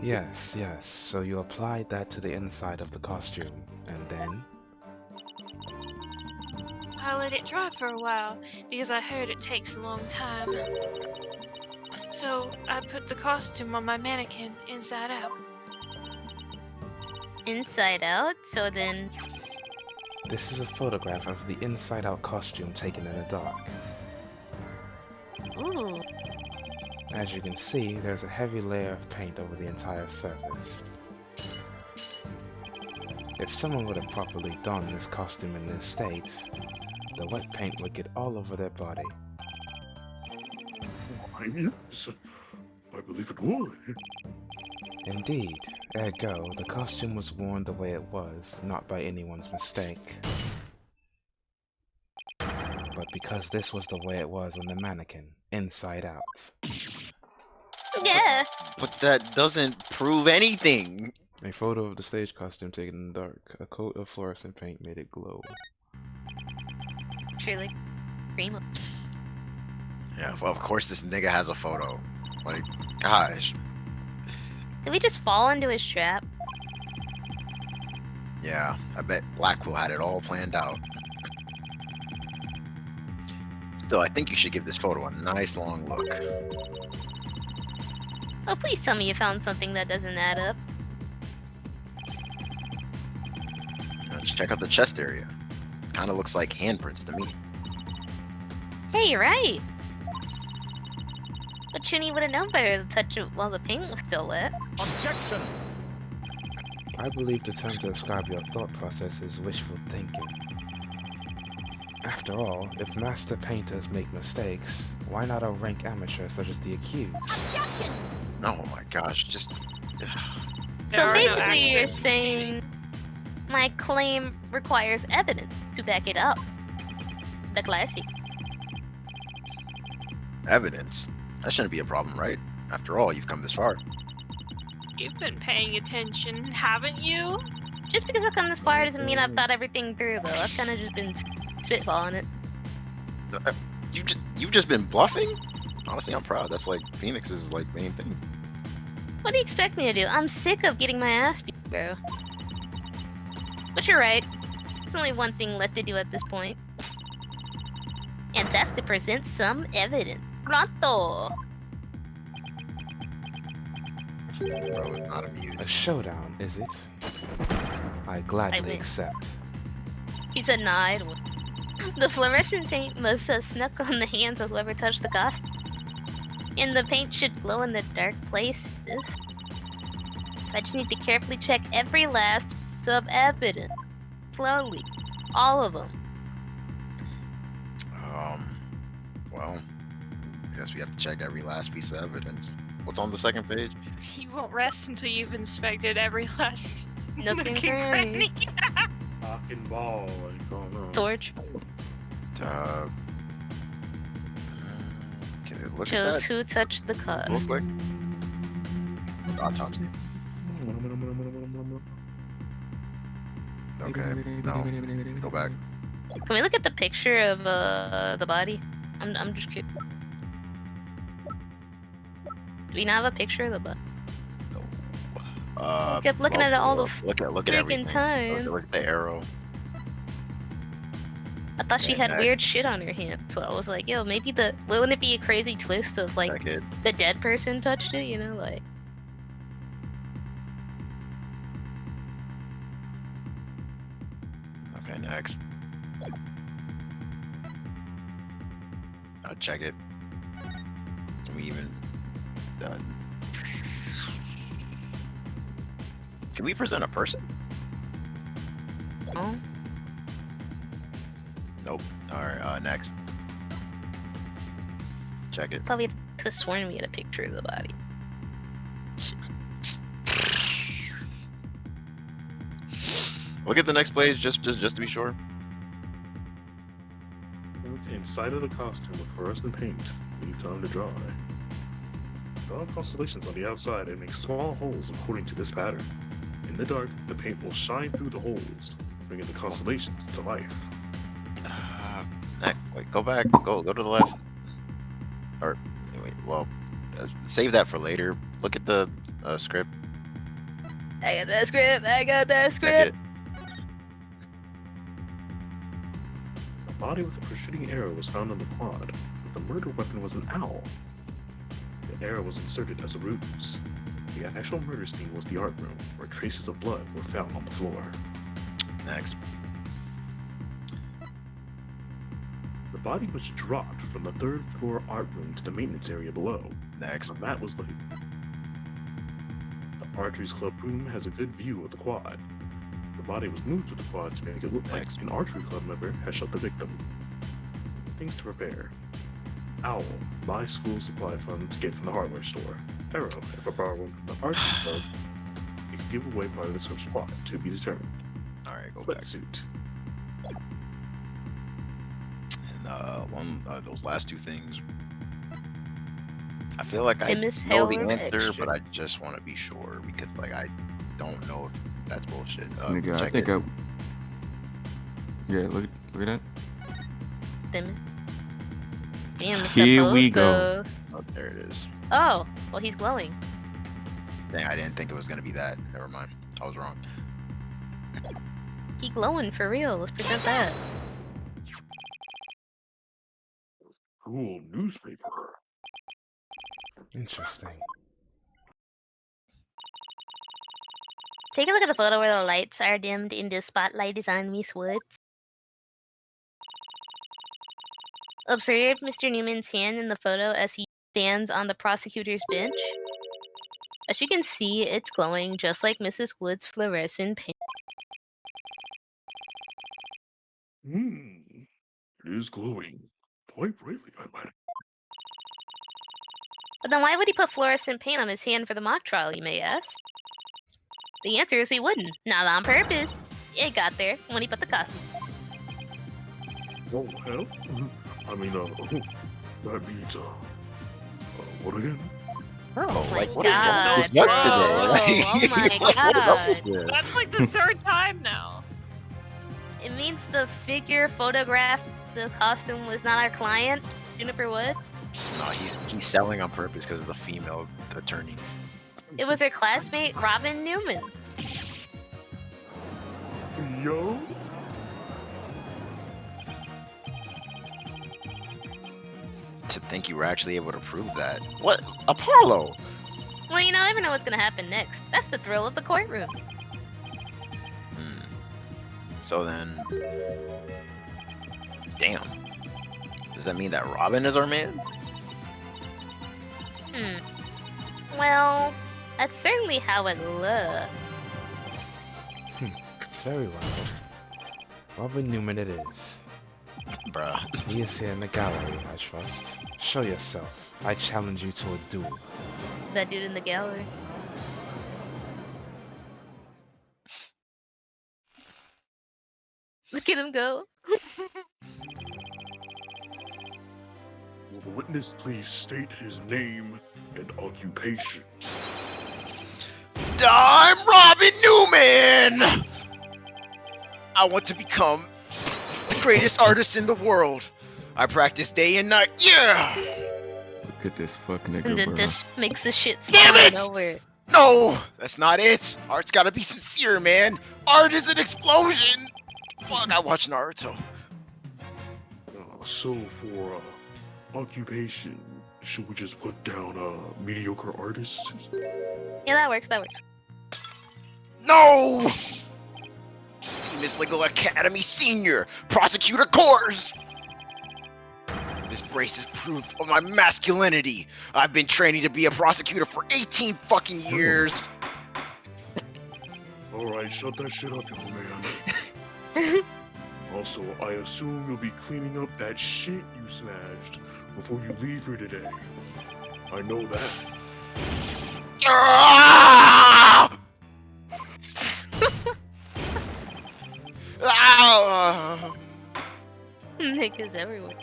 Yes, yes. So you applied that to the inside of the costume, and then?
I let it dry for a while because I heard it takes a long time. So I put the costume on my mannequin inside out.
Inside out? So then...
This is a photograph of the inside-out costume taken in the dark.
Ooh.
As you can see, there's a heavy layer of paint over the entire surface. If someone would have properly donned this costume in this state, the wet paint would get all over their body.
Why, yes. I believe it would.
Indeed, ergo, the costume was worn the way it was, not by anyone's mistake. But because this was the way it was on the mannequin, inside out.
Yeah.
But that doesn't prove anything.
A photo of the stage costume taken in the dark. A coat of fluorescent paint made it glow.
Truly. Primo.
Yeah, well, of course this nigga has a photo. Like, gosh.
Did we just fall into his trap?
Yeah, I bet Blackwell had it all planned out. Still, I think you should give this photo a nice long look.
Oh, please tell me you found something that doesn't add up.
Check out the chest area. Kind of looks like handprints to me.
Hey, you're right. But Chuni would have known better to touch it while the paint was still wet.
Objection!
I believe the term to describe your thought process is wishful thinking. After all, if master painters make mistakes, why not a rank amateur such as the accused?
Objection!
Oh my gosh, just...
So basically you're saying my claim requires evidence to back it up. The classic.
Evidence? That shouldn't be a problem, right? After all, you've come this far.
You've been paying attention, haven't you?
Just because I've come this far doesn't mean I've thought everything through, though. I've kind of just been spitballing it.
You've just been bluffing? Honestly, I'm proud. That's like Phoenix's like main thing.
What do you expect me to do? I'm sick of getting my ass beat, bro. But you're right. There's only one thing left to do at this point. And that's to present some evidence. Pronto!
Bro is not
A
amused.
showdown, is it? I gladly
win.
accept.
He said nah, I'd win. The fluorescent paint must have snuck on the hands of whoever touched the costume. And the paint should glow in the dark places. I just need to carefully check every last piece of evidence. Slowly. All of them.
Well, I guess we have to check every last piece of evidence. What's on the second page?
You won't rest until you've inspected every last
Nook and
cranny.
Fucking ball, like, oh no.
Torch
Can it look at
shows
that?
who touched the
Real
costume.
quick. I'll touch it. Okay, no. Go back.
Can we look at the picture of the body? I'm just curious. Do we not have a picture of the body? I kept looking at it all the
look at
freaking
everything.
time.
Look at the arrow.
I thought she
Yeah,
had
that-
weird shit on her hand, so I was like, yo, maybe wouldn't it be a crazy twist of like
Check it.
the dead person touched it, you know, like.
Okay, next. I'll check it. Can we even? Can we present a person?
Oh,
Nope. All right. Next. Check it.
thought we could have sworn we had a picture of the body.
Look at the next page, just to be sure.
Inside of the costume with fluorescent paint, leave time to dry. Draw constellations on the outside and make small holes according to this pattern. In the dark, the paint will shine through the holes, bringing the constellations to life.
Wait, go back. Go to the left. Or wait, well, save that for later. Look at the script.
I got that script. I got that
Check
script.
it.
A body with a protruding arrow was found on the quad, but the murder weapon was an owl. The arrow was inserted as a ruse. The actual murder scene was the art room, where traces of blood were found on the floor.
Next.
The body was dropped from the third floor art room to the maintenance area below.
Next.
The mat was laid. The archery's club room has a good view of the quad. The body was moved to the quad to make it look like an archery club member had shot the victim. Things to prepare. Owl, buy school supply funds get from the hardware store. Arrow, if I borrow one from the archery club, you can give away part of the search plot to be determined.
All right, go back.
Wetsuit.
And those last two things. I feel like I
Miss
know the
Hale
answer,
extra.
but I just want to be sure because, like, I don't know if that's bullshit.
Nigga, I
check
think
it.
Yeah, look at that.
Damn,
Here we go.
Oh, there it is.
Oh, well, he's glowing.
Dang, I didn't think it was gonna be that. Never mind. I was wrong.
He glowing for real. Let's present that.
Cool newspaper.
Interesting.
Take a look at the photo where the lights are dimmed into spotlight design Miss Woods. Observe Mr. Newman's hand in the photo as he stands on the prosecutor's bench. As you can see, it's glowing just like Mrs. Woods' fluorescent paint.
It is glowing. Quite brightly, I might.
But then why would he put fluorescent paint on his hand for the mock trial, you may ask? The answer is he wouldn't. Not on purpose. It got there when he put the costume.
Oh, hell? I mean, that means, what again?
Oh,
my
like what
God,
is up
bro.
today?
Oh my
Like, what is up
God.
with this?
That's like the third time now.
It means the figure photographed the costume was not our client, Juniper Woods.
No, he's selling on purpose because of the female attorney.
It was her classmate, Robin Newman.
Yo?
To think you were actually able to prove that. What? Apollo!
Well, you never know what's gonna happen next. That's the thrill of the courtroom.
So then... Damn. Does that mean that Robin is our man?
Well, that's certainly how it looks.
Very well. Robin Newman it is.
Bruh.
He is here in the gallery, I trust. Show yourself. I challenge you to a duel.
That dude in the gallery. Look at him go.
Will the witness please state his name and occupation?
I'm Robin Newman! I want to become the greatest artist in the world. I practice day and night. Yeah!
Look at this fuck
And
nigga,
it
bro.
just makes the shit
Damn
spawn
it!
nowhere.
No, that's not it. Art's gotta be sincere, man. Art is an explosion. Fuck, I watch Naruto.
So for occupation, should we just put down mediocre artist?
Yeah, that works, that works.
No! Miss Legal Academy Senior, Prosecutor Course! This brace is proof of my masculinity. I've been training to be a prosecutor for 18 fucking years.
Alright, shut that shit up, young man. Also, I assume you'll be cleaning up that shit you smashed before you leave here today. I know that.
Ah! Ah!
Niggas everywhere.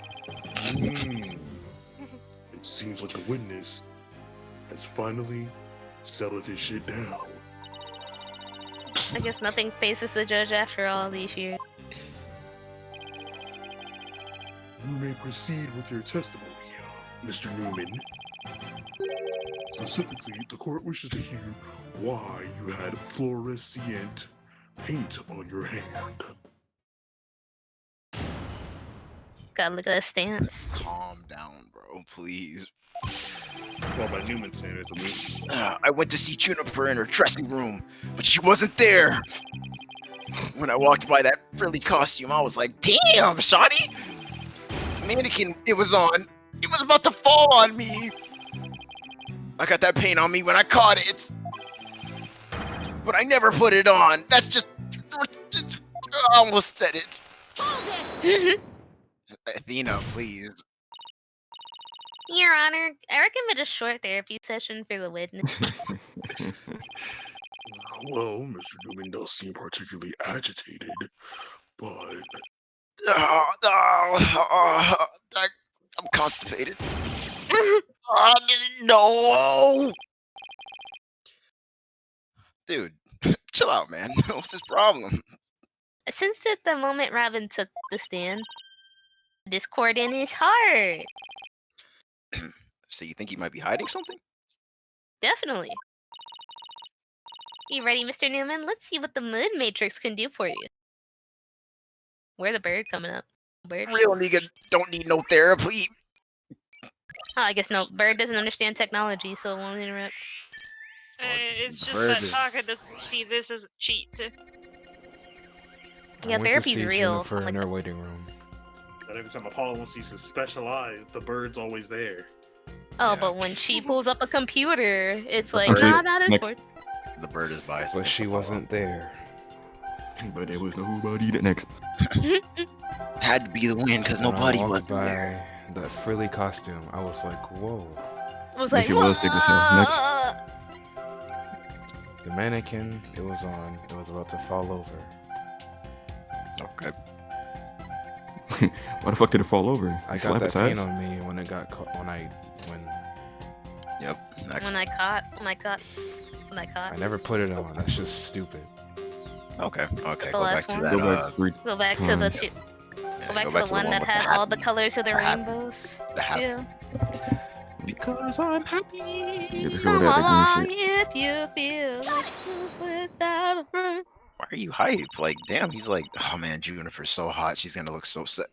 It seems like the witness has finally settled his shit down.
I guess nothing faces the judge after all these years.
You may proceed with your testimony, Mr. Newman. Specifically, the court wishes to hear why you had fluorescent paint on your hand.
Gotta look at that stance.
Calm down, bro, please.
Well, by Newman standards, at least.
I went to see Juniper in her dressing room, but she wasn't there. When I walked by that frilly costume, I was like, damn, shawty! The mannequin it was on, it was about to fall on me. I got that paint on me when I caught it. But I never put it on. That's just... I almost said it. Athena, please.
Your Honor, I recommend a short therapy session for the witness.
Well, Mr. Newman does seem particularly agitated, but...
I'm constipated. No! Dude, chill out, man. What's his problem?
Since at the moment Robin took the stand, discord in his heart.
So you think he might be hiding something?
Definitely. You ready, Mr. Newman? Let's see what the mood matrix can do for you. Where the bird coming up? Bird?
Real nigga don't need no therapy.
Oh, I guess no. Bird doesn't understand technology, so it won't interrupt.
It's just
Bird
that
is-
Taka doesn't see this as a cheat.
Yeah,
I went to
therapy's
see
real.
Jennifer
Oh my
in her
God.
waiting room.
That every time Apollo wants to use his special eyes, the bird's always there.
Oh,
Yeah.
but when she pulls up a computer, it's like,
Alright,
nah, not
next.
Discord.
The bird is biased.
But she wasn't there.
But there was nobody the next.
Had to be the win because
When
nobody
I
was
walked by
there.
that frilly costume, I was like, whoa.
It was
Yes,
like,
it was, take this out. Next.
The mannequin it was on, it was about to fall over.
Okay.
Why the fuck did it fall over?
I
You
got
slap
that
its
paint
ass?
on me when it got when
Yep. Next.
when I caught.
I never put it on. That's just stupid.
Okay. Okay.
The
Go back
last
to
one?
that.
Go back 3
Go back to the
times.
two.
Yeah,
Go back to the one that
with
had
the
all the
happy-
colors of the
the happy-
rainbows.
the happy-
Yeah.
Because I'm happy.
Yeah, just go
Come
with that green
along
shit.
if you feel like food without a friend.
Why are you hype? Like, damn, he's like, oh man, Juniper's so hot. She's gonna look so set.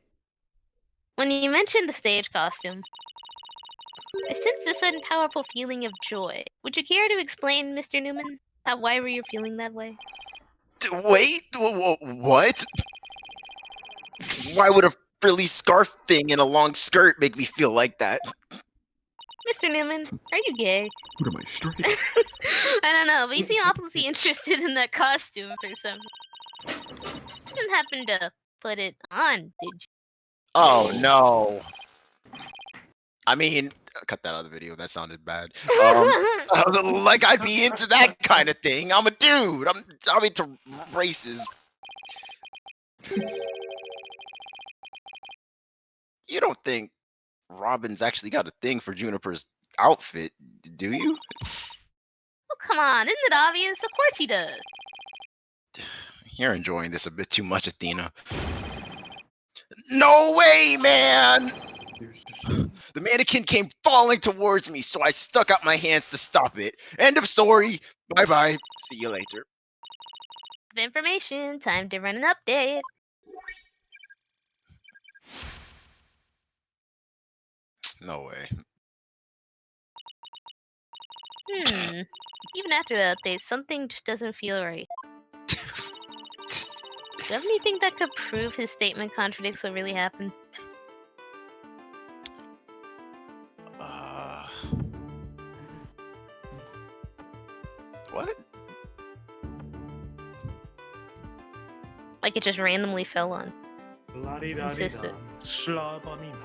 When you mentioned the stage costume, I sensed a sudden powerful feeling of joy. Would you care to explain, Mr. Newman? Why were you feeling that way?
Wait, what? Why would a frilly scarf thing and a long skirt make me feel like that?
Mr. Newman, are you gay?
What am I straight?
I don't know, but you seem awfully interested in that costume for some reason. You didn't happen to put it on, did you?
Oh no. I mean, cut that out of the video. That sounded bad. Like I'd be into that kind of thing. I'm a dude. I'm into races. You don't think Robin's actually got a thing for Juniper's outfit, do you?
Oh, come on, isn't it obvious? Of course he does.
You're enjoying this a bit too much, Athena. No way, man! The mannequin came falling towards me, so I stuck out my hands to stop it. End of story. Bye-bye. See you later.
The information, time to run an update.
No way.
Even after the update, something just doesn't feel right. Do you have anything that could prove his statement contradicts what really happened? like it just randomly fell on.
La-di-da-di-da.
Consistent.
Shlabamina.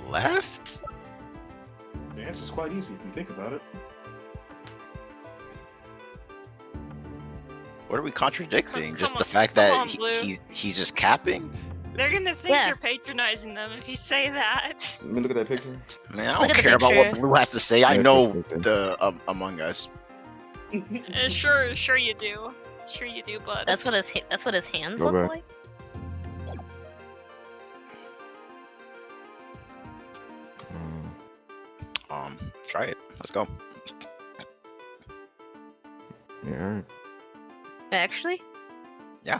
Left?
The answer's quite easy if you think about it.
What are we contradicting?
Come
Just the
on-
fact
come
that
on, Blue.
he's just capping?
They're gonna think
Yeah.
you're patronizing them if you say that.
Let me look at that picture.
Man, I
Look
don't
at the
care about what
picture.
Blue has to say. I
Yeah,
know
okay.
the Among Us.
Sure you do. Sure you do, bud.
That's what his hands
Go
look
back.
like.
Try it. Let's go.
Yeah, alright.
Actually,
Yeah.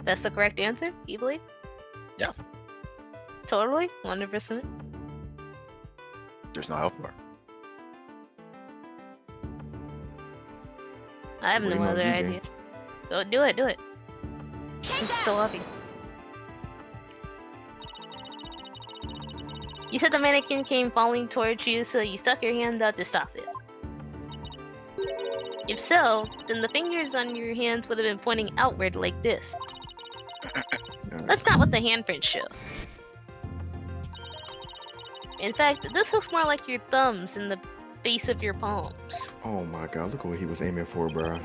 that's the correct answer. You believe?
Yeah.
Totally, 100%.
There's no health bar.
I have no
Waiting on
other
you,
idea. Go do it. It's so obvious. You said the mannequin came falling towards you, so you stuck your hand out to stop it. If so, then the fingers on your hands would have been pointing outward like this. That's not what the handprints show. In fact, this looks more like your thumbs and the base of your palms.
Oh my god, look what he was aiming for, bro.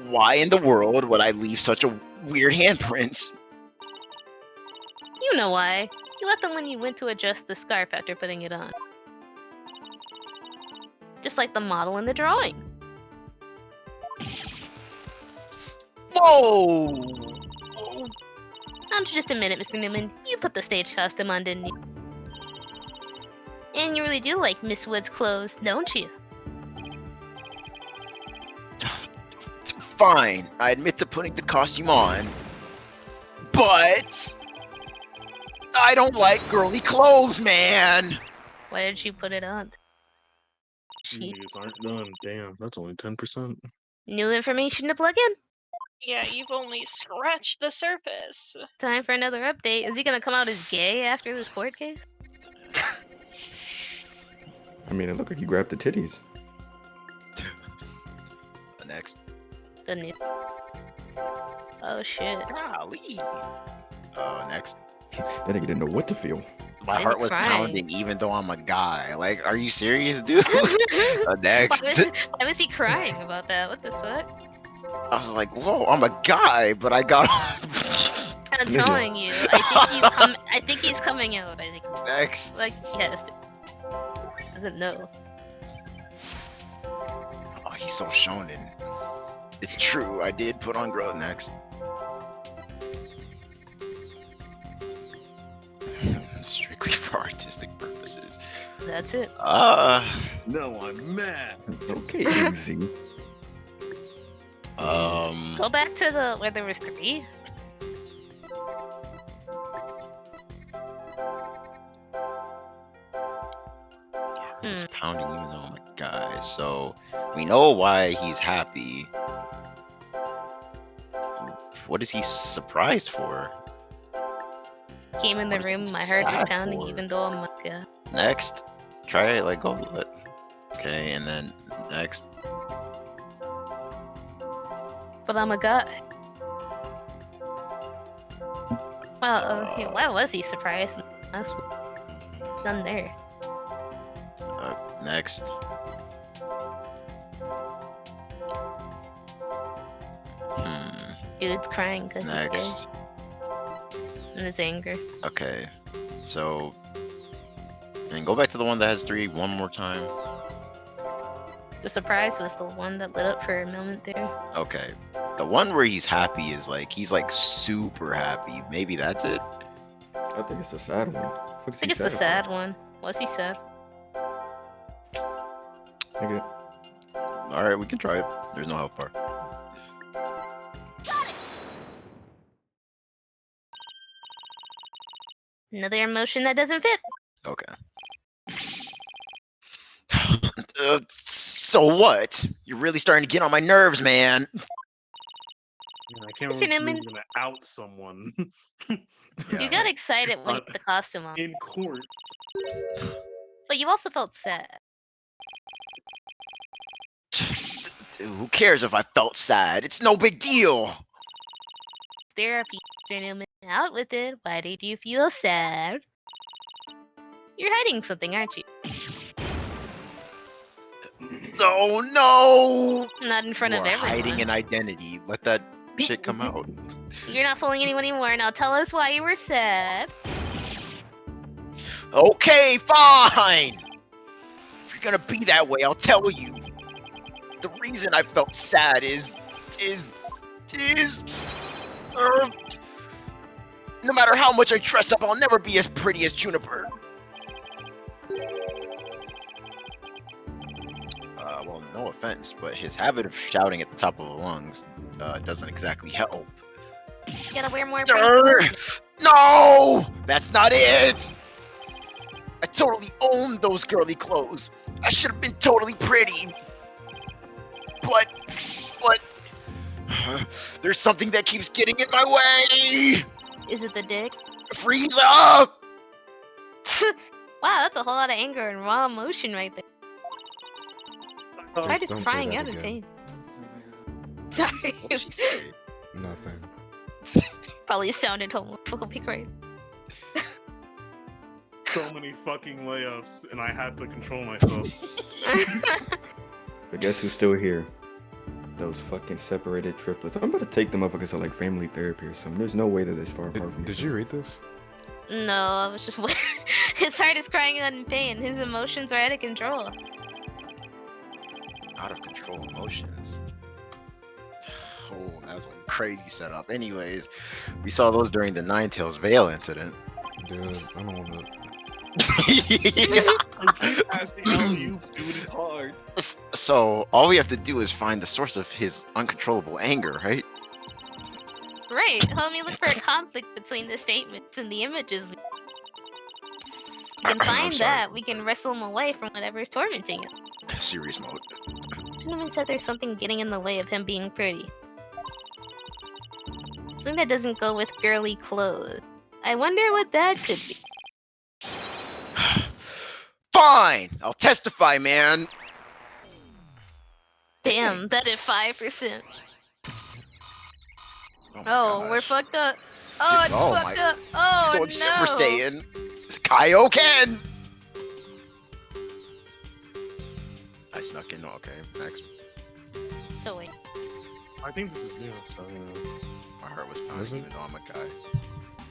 Why in the world would I leave such a weird handprint?
You know why. You left them when you went to adjust the scarf after putting it on. Just like the model in the drawing.
Whoa!
Just a minute, Mr. Newman. You put the stage costume on, didn't you? And you really do like Miss Wood's clothes, don't you?
Fine, I admit to putting the costume on, but I don't like girly clothes, man.
Why did you put it on? She
Niggas aren't done. Damn, that's only 10%.
new information to plug in.
Yeah, you've only scratched the surface.
Time for another update. Is he gonna come out as gay after this court case?
I mean, it looked like he grabbed the titties.
Next.
The new. Oh shit.
Golly. Next.
That nigga didn't know what to feel.
My
I'm
heart was
crying.
pounding even though I'm a guy. Like, are you serious, dude? Next.
Why was he crying about that? What the fuck?
I was like, whoa, I'm a guy, but I got
I'm
Nigga.
telling you. I think he's coming out. I think.
next.
Like yes. Doesn't know.
Oh, he's so shonen. It's true, I did put on girl next. Strictly for artistic purposes.
That's it.
No, I'm mad.
Okay, easy.
Go back to the where there was 3.
He's pounding even though I'm a guy, so we know why he's happy. What is he surprised for?
Came in the
What is
room,
he
my heart was
sad
pounding
for?
even though I'm like,
Next. Try it, like, go with it. Okay, and then next.
but I'm a guy. Well, why was he surprised? That's done there.
Next.
Dude's crying because he's gay.
Next.
And his anger.
Okay. So. And go back to the one that has 3 one more time.
The surprise was the one that lit up for a moment there.
Okay. The one where he's happy is like, he's like super happy. Maybe that's it?
I think it's the sad one.
I think it's the sad one. Was he sad?
Nigga,
Alright, we can try it. There's no health bar.
Another emotion that doesn't fit.
Okay. So what? You're really starting to get on my nerves, man.
Yeah, I can't
Mr.
believe
Newman.
you're gonna out someone
You got excited when you put the costume on.
in court.
But you also felt sad.
Who cares if I felt sad? It's no big deal.
Therapy, Mr. Newman. Out with it. Why did you feel sad? You're hiding something, aren't you?
Oh no!
Not in front
You
of
are
everyone.
hiding an identity. Let that shit come out.
You're not fooling anyone anymore. Now tell us why you were sad.
Okay, fine. If you're gonna be that way, I'll tell you. The reason I felt sad is no matter how much I dress up, I'll never be as pretty as Juniper. Well, no offense, but his habit of shouting at the top of the lungs doesn't exactly help.
You gotta wear more.
No! That's not it! I totally owned those girly clothes. I should have been totally pretty. But there's something that keeps getting in my way.
Is it the dick?
Freeze up!
Wow, that's a whole lot of anger and raw emotion right there. Wright is
Don't say
crying
that
out in
again.
pain. Sorry.
What'd she say?
Nothing.
Probably sounded homophobic, right?
So many fucking layups, and I had to control myself.
But guess who's still here? Those fucking separated triplets. I'm about to take them motherfuckers to like family therapy or something. There's no way that this far apart from
Did
each
you
other.
read this?
No, I was just his heart is crying out in pain. His emotions are out of control.
Out of control emotions. Oh, that's a crazy setup. Anyways, we saw those during the Ninetales Veil incident.
Dude, I don't want to.
Asking alley-oops, dude, it's hard.
So all we have to do is find the source of his uncontrollable anger, right?
Right. Help me look for a conflict between the statements and the images. We can
I'm
find
sorry.
that. We can wrestle him away from whatever is tormenting him.
Serious mode.
Gentleman said there's something getting in the way of him being pretty. Something that doesn't go with girly clothes. I wonder what that could be.
Fine! I'll testify, man!
Damn, that is 5%.
my
Oh, we're
gosh.
fucked up. Oh, it's
Oh
fucked
my-
up.
He's
Oh,
going
no.
Super Saiyan. It's Kaioken! I snuck in. Okay, next.
So wait.
I think this is new. So,
My heart was
Is
pounding
it?
even though I'm a guy.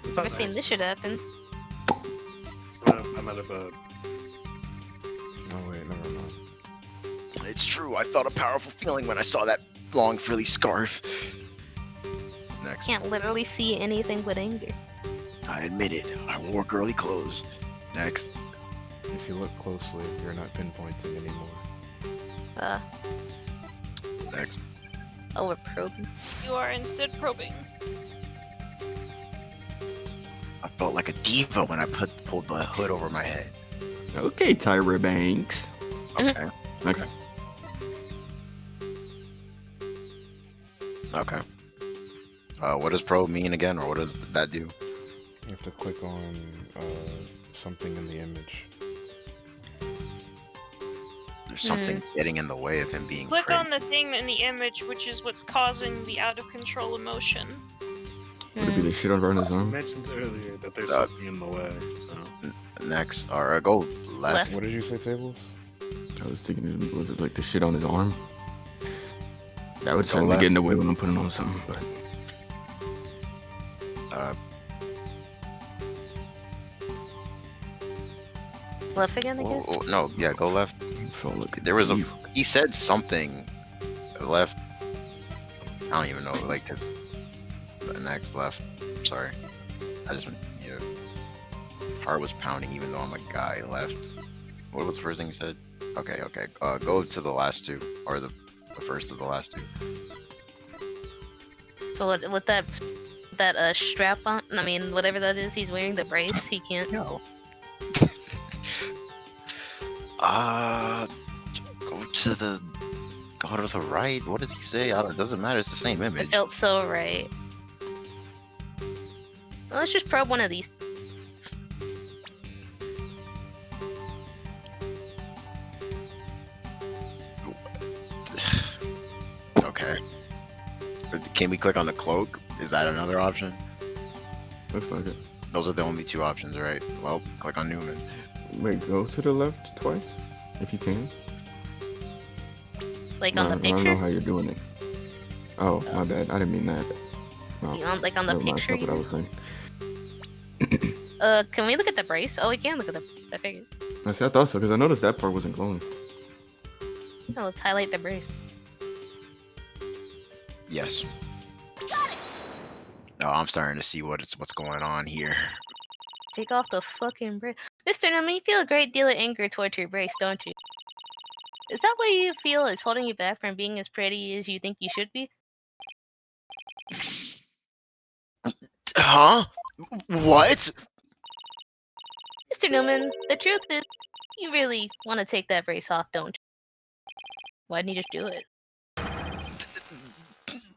it's
Never
not
seen
nice.
this shit happen.
So I'm out of
Oh wait, never mind.
It's true, I felt a powerful feeling when I saw that long frilly scarf. What's next?
Can't literally see anything but anger.
I admit it, I wore girly clothes. Next.
If you look closely, you're not pinpointing anymore.
Next.
Oh, we're probing.
You are instead probing.
I felt like a diva when I pulled the hood over my head.
Okay, Tyra Banks.
Okay.
Next.
Okay. What does probe mean again, or what does that do?
You have to click on something in the image.
There's something getting in the way of him being
Click
pretty.
on the thing in the image, which is what's causing the out of control emotion.
Would it be the shit on Verna's
I
arm?
mentioned earlier that there's
Uh,
something in the way. So.
Next. Alright, go left.
What did you say, Tables?
I was thinking, was it like the shit on his arm? That would
Go
certainly
left.
get in the way when I'm putting on something, but
Left again, I
Oh,
guess?
oh, no, yeah, go left.
it felt like
There was a.
evil.
He said something. Left. I don't even know, like, cause the next left. Sorry. I just, heart was pounding even though I'm a guy. Left. What was the first thing you said? Okay. Go to the last two, or the first of the last two.
So what, with that strap on, I mean, whatever that is he's wearing, the brace, he can't.
No. Go to the right. What does he say? I don't. It doesn't matter. It's the same
It
image.
felt so right. Well, let's just probe one of these.
Okay. Can we click on the cloak? Is that another option?
Looks like it.
Those are the only two options, right? Well, click on Newman.
Wait, go to the left twice, if you can.
Like on the
I don't know
picture?
how you're doing it. Oh, my bad. I didn't mean that. Oh,
You on, like on the
never mind,
picture?
that's what I was saying.
Can we look at the brace? Oh, we can look at the. I figured.
I see, I thought so, because I noticed that part wasn't glowing.
Oh, let's highlight the brace.
Yes. Oh, I'm starting to see what's going on here.
Take off the fucking brace. Mr. Newman, you feel a great deal of anger towards your brace, don't you? Is that what you feel is holding you back from being as pretty as you think you should be?
Huh? What?
Mr. Newman, the truth is, you really want to take that brace off, don't you? Why didn't you just do it?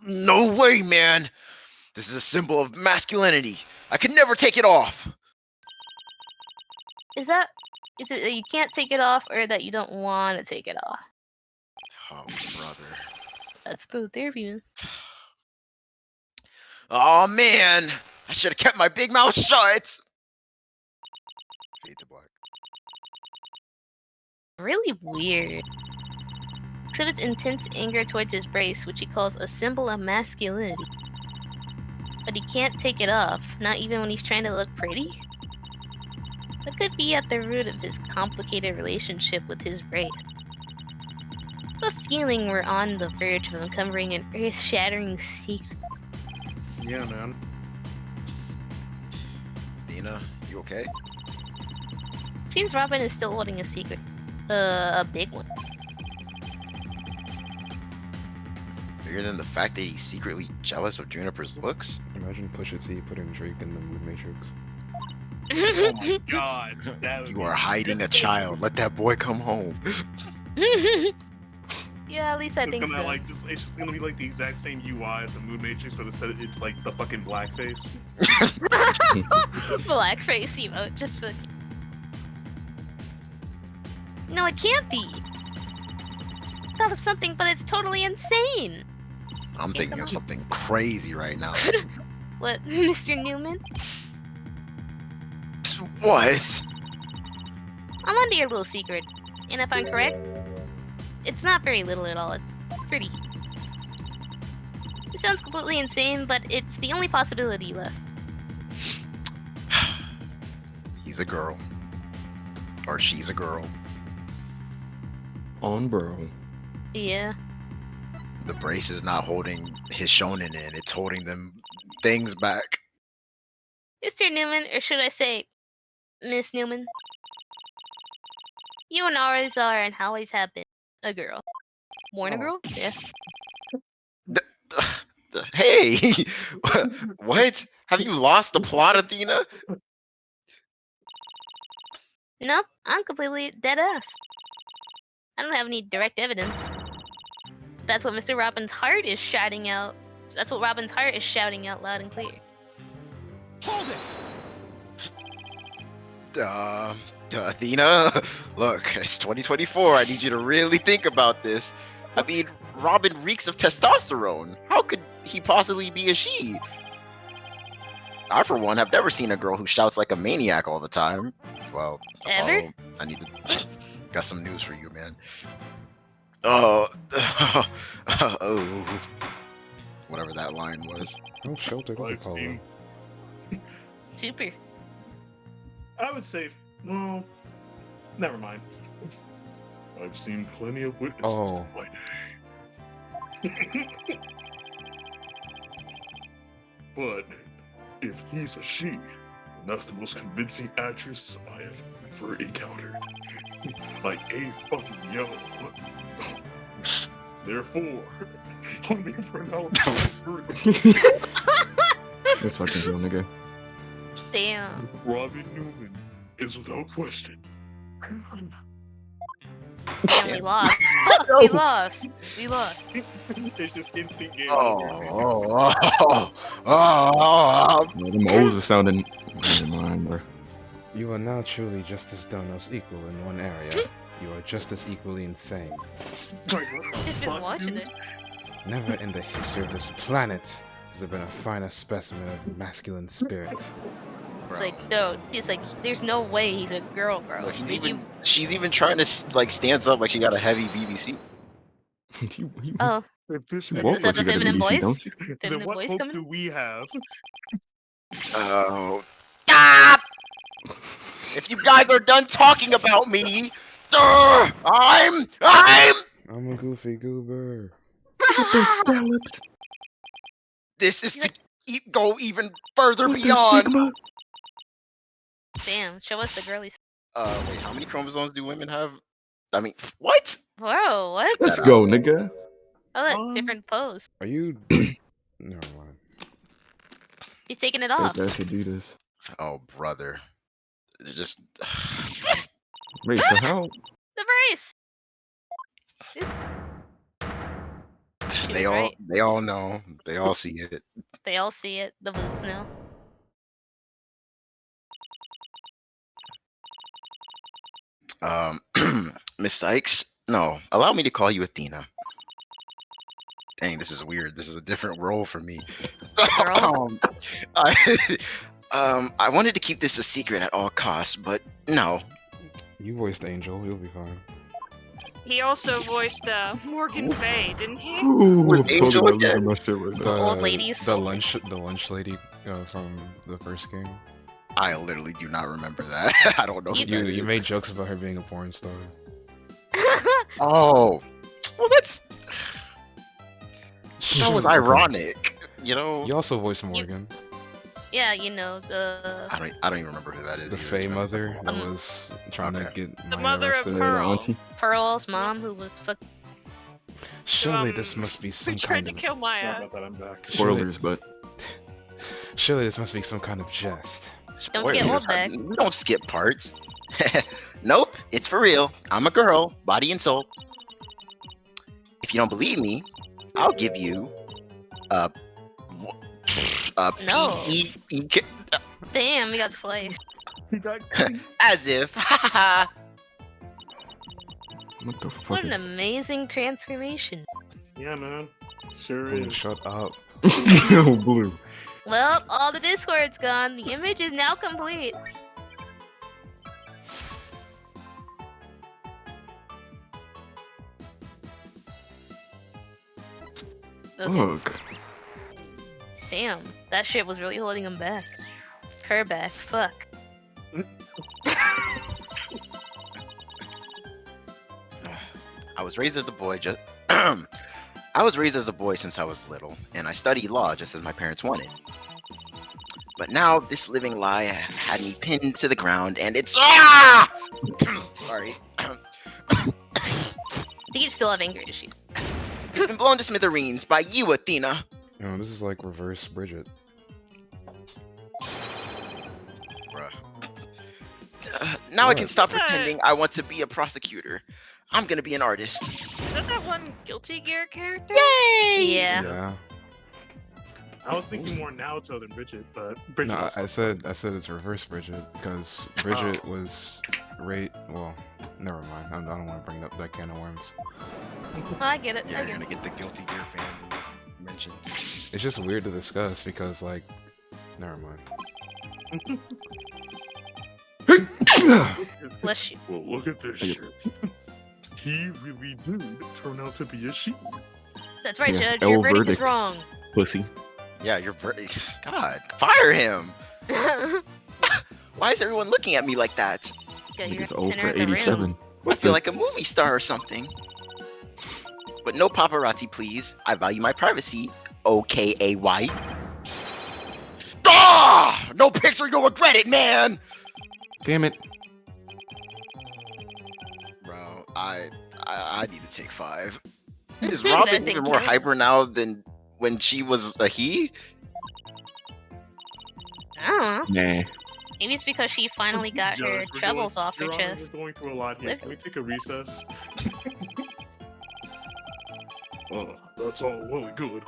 No way, man. This is a symbol of masculinity. I could never take it off.
Is it that you can't take it off, or that you don't want to take it off?
Oh, brother.
That's the therapy, man.
Oh, man. I should have kept my big mouth shut. Fade to black.
Really weird. Exhibits intense anger towards his brace, which he calls a symbol of masculinity. But he can't take it off, not even when he's trying to look pretty? What could be at the root of his complicated relationship with his brace? I have a feeling we're on the verge of uncovering an earth-shattering secret.
Yeah, man.
Athena, you okay?
Seems Robin is still holding a secret. A big one.
Bigger than the fact that he's secretly jealous of Juniper's looks?
Imagine Pusha T putting Drake in the Mood Matrix.
Oh my god. That would
You
be
are hiding a child. Let that boy come home.
Yeah, at least I
It's
think
gonna
so.
it's just gonna be like the exact same UI as the Moon Matrix, but instead it's like the fucking blackface.
Blackface emote, just for... No, it can't be! I thought of something, but it's totally insane!
I'm thinking of something crazy right now.
What, Mr. Newman?
What?
I'm onto your little secret, and if I'm correct, it's not very little at all, it's pretty. It sounds completely insane, but it's the only possibility left.
He's a girl. Or she's a girl.
On bro.
Yeah.
The brace is not holding his shonen in, it's holding them things back.
Mr. Newman, or should I say, Miss Newman? You and always are and always have been a girl. Born a girl? Yeah.
Hey! What? Have you lost the plot, Athena?
No, I'm completely dead ass. I don't have any direct evidence. That's what Mr. Robin's heart is shouting out. That's what Robin's heart is shouting out loud and clear.
Hold it!
Athena, look, it's 2024. I need you to really think about this. I mean, Robin reeks of testosterone. How could he possibly be a she? I, for one, have never seen a girl who shouts like a maniac all the time. Well,
Ever?
I need to... Got some news for you, man. Oh, whatever that line was.
Oh, shelter does
Live
Apollo.
stream.
Super.
I would say, well, never mind. I've seen plenty of witnesses
Oh.
to my day. But if he's a she, then that's the most convincing actress I have ever encountered. Like a fucking yo. Therefore, let me pronounce
This fucking real nigga.
Damn.
Robin Newman is without question.
Damn, we lost. Fuck, we lost. We lost.
It's just instant game.
Yeah, them O's are sounding. Never mind, bro.
You are now truly just as Donos equal in one area. You are just as equally insane.
Just been watching it.
Never in the history of this planet has there been a finer specimen of masculine spirit.
It's like, no, it's like, there's no way he's a girl, bro.
Look,
Did you-
she's even trying to like stands up like she got a heavy BBC.
Oh,
If this
You
is
walk
Is that
like
the
you got a
feminine
BBC,
voice?
don't you?
then
feminine
what
voice
hope
coming?
do we have?
Oh, stop! If you guys are done talking about me, I'm.
I'm a goofy goober.
This is to go even further
What the
beyond.
Sigma?
Damn, show us the girlies.
Wait, how many chromosomes do women have? I mean, what?
Bro, what?
Let's
that
go, nigga.
Oh, that
Um,
different pose.
Are you? Never mind.
He's taking it
Fake
off.
ass Adidas.
Oh, brother. It's just.
Wait, so how?
The brace! She
They
was
all,
right.
they all know. They all see it.
They all see it. The boobs know.
Miss Sykes. No, allow me to call you Athena. Dang, this is weird. This is a different role for me.
Girl?
I wanted to keep this a secret at all costs, but no.
You voiced Angel. You'll be fine.
He also voiced Morgan Fay, didn't he?
Ooh,
Was
I'm totally
Angel
not
again?
losing my shit right
The
now.
old ladies.
The lunch lady from the first game.
I literally do not remember that. I don't know. Who
You
that
you
is.
made jokes about her being a porn star.
Oh, well, that was
Okay.
ironic. You know,
You also voiced Morgan,
Yeah, you know, the...
I don't even remember who that is.
the
either,
Fey
to be honest.
mother that
Um,
was trying to
okay.
get
The
Maya
mother of
arrested.
Pearl.
Auntie.
Pearl's mom who was fuck...
Surely this must be
We
some
tried
kind
to
of
kill
Sorry
Maya.
about that, I'm back.
Spoilers, but
surely this must be some kind of jest.
Don't get old
Spoilers.
back.
We don't skip parts. Nope, it's for real. I'm a girl, body and soul. If you don't believe me, I'll give you a
No.
P-E-E-K
Damn, we got sliced.
He got
as if.
what the fuck
What an
is...
amazing transformation.
Yeah, man. Sure
Blue,
is.
shut up.
Yo, Blue.
Well, all the Discord's gone. The image is now complete. Okay.
Look.
Damn, that shit was really holding him back. Her back, fuck.
I was raised as a boy just I was raised as a boy since I was little, and I studied law just as my parents wanted. But now this living lie had me pinned to the ground, and it's sorry.
I think you still have anger issues.
It's been blown to smithereens by you, Athena.
No, this is like reverse Bridget.
Bruh. Now I can
What?
stop pretending I want to be a prosecutor. I'm gonna be an artist.
Is that one Guilty Gear character?
Yeah.
Yeah.
I was thinking more Naruto than Bridget, but Bridget.
No,
also-
I said it's reverse Bridget because Bridget was well, never mind. I don't want to bring up that can of worms.
Oh, I get it.
Yeah,
I
you're
get
gonna
it.
get the Guilty Gear fan mentioned.
It's just weird to discuss because like, never mind.
Bless you.
Well, look at this shit. He really did turn out to be a sheep.
That's right,
Yeah,
Judge. Your
L
verdict is
verdict.
wrong.
Pussy.
Yeah, you're God, fire him! Why is everyone looking at me like that?
Yeah, you're
Nigga's
at the
old
center
for
of the room.
87.
I
What
feel
the?
like a movie star or something. But no paparazzi, please. I value my privacy. OKAY. Ah! No picture, you'll regret it, man!
Damn it.
Bro, I need to take 5. Is
I
Robin
think
even more
so.
hyper now than when she was a he?
I don't know.
Nah.
Maybe it's because she finally got her
Judge, we're
troubles
going-
off her
Your Honor,
chest.
We're going through a lot here.
Live-
Can we take a recess? That's all well and good,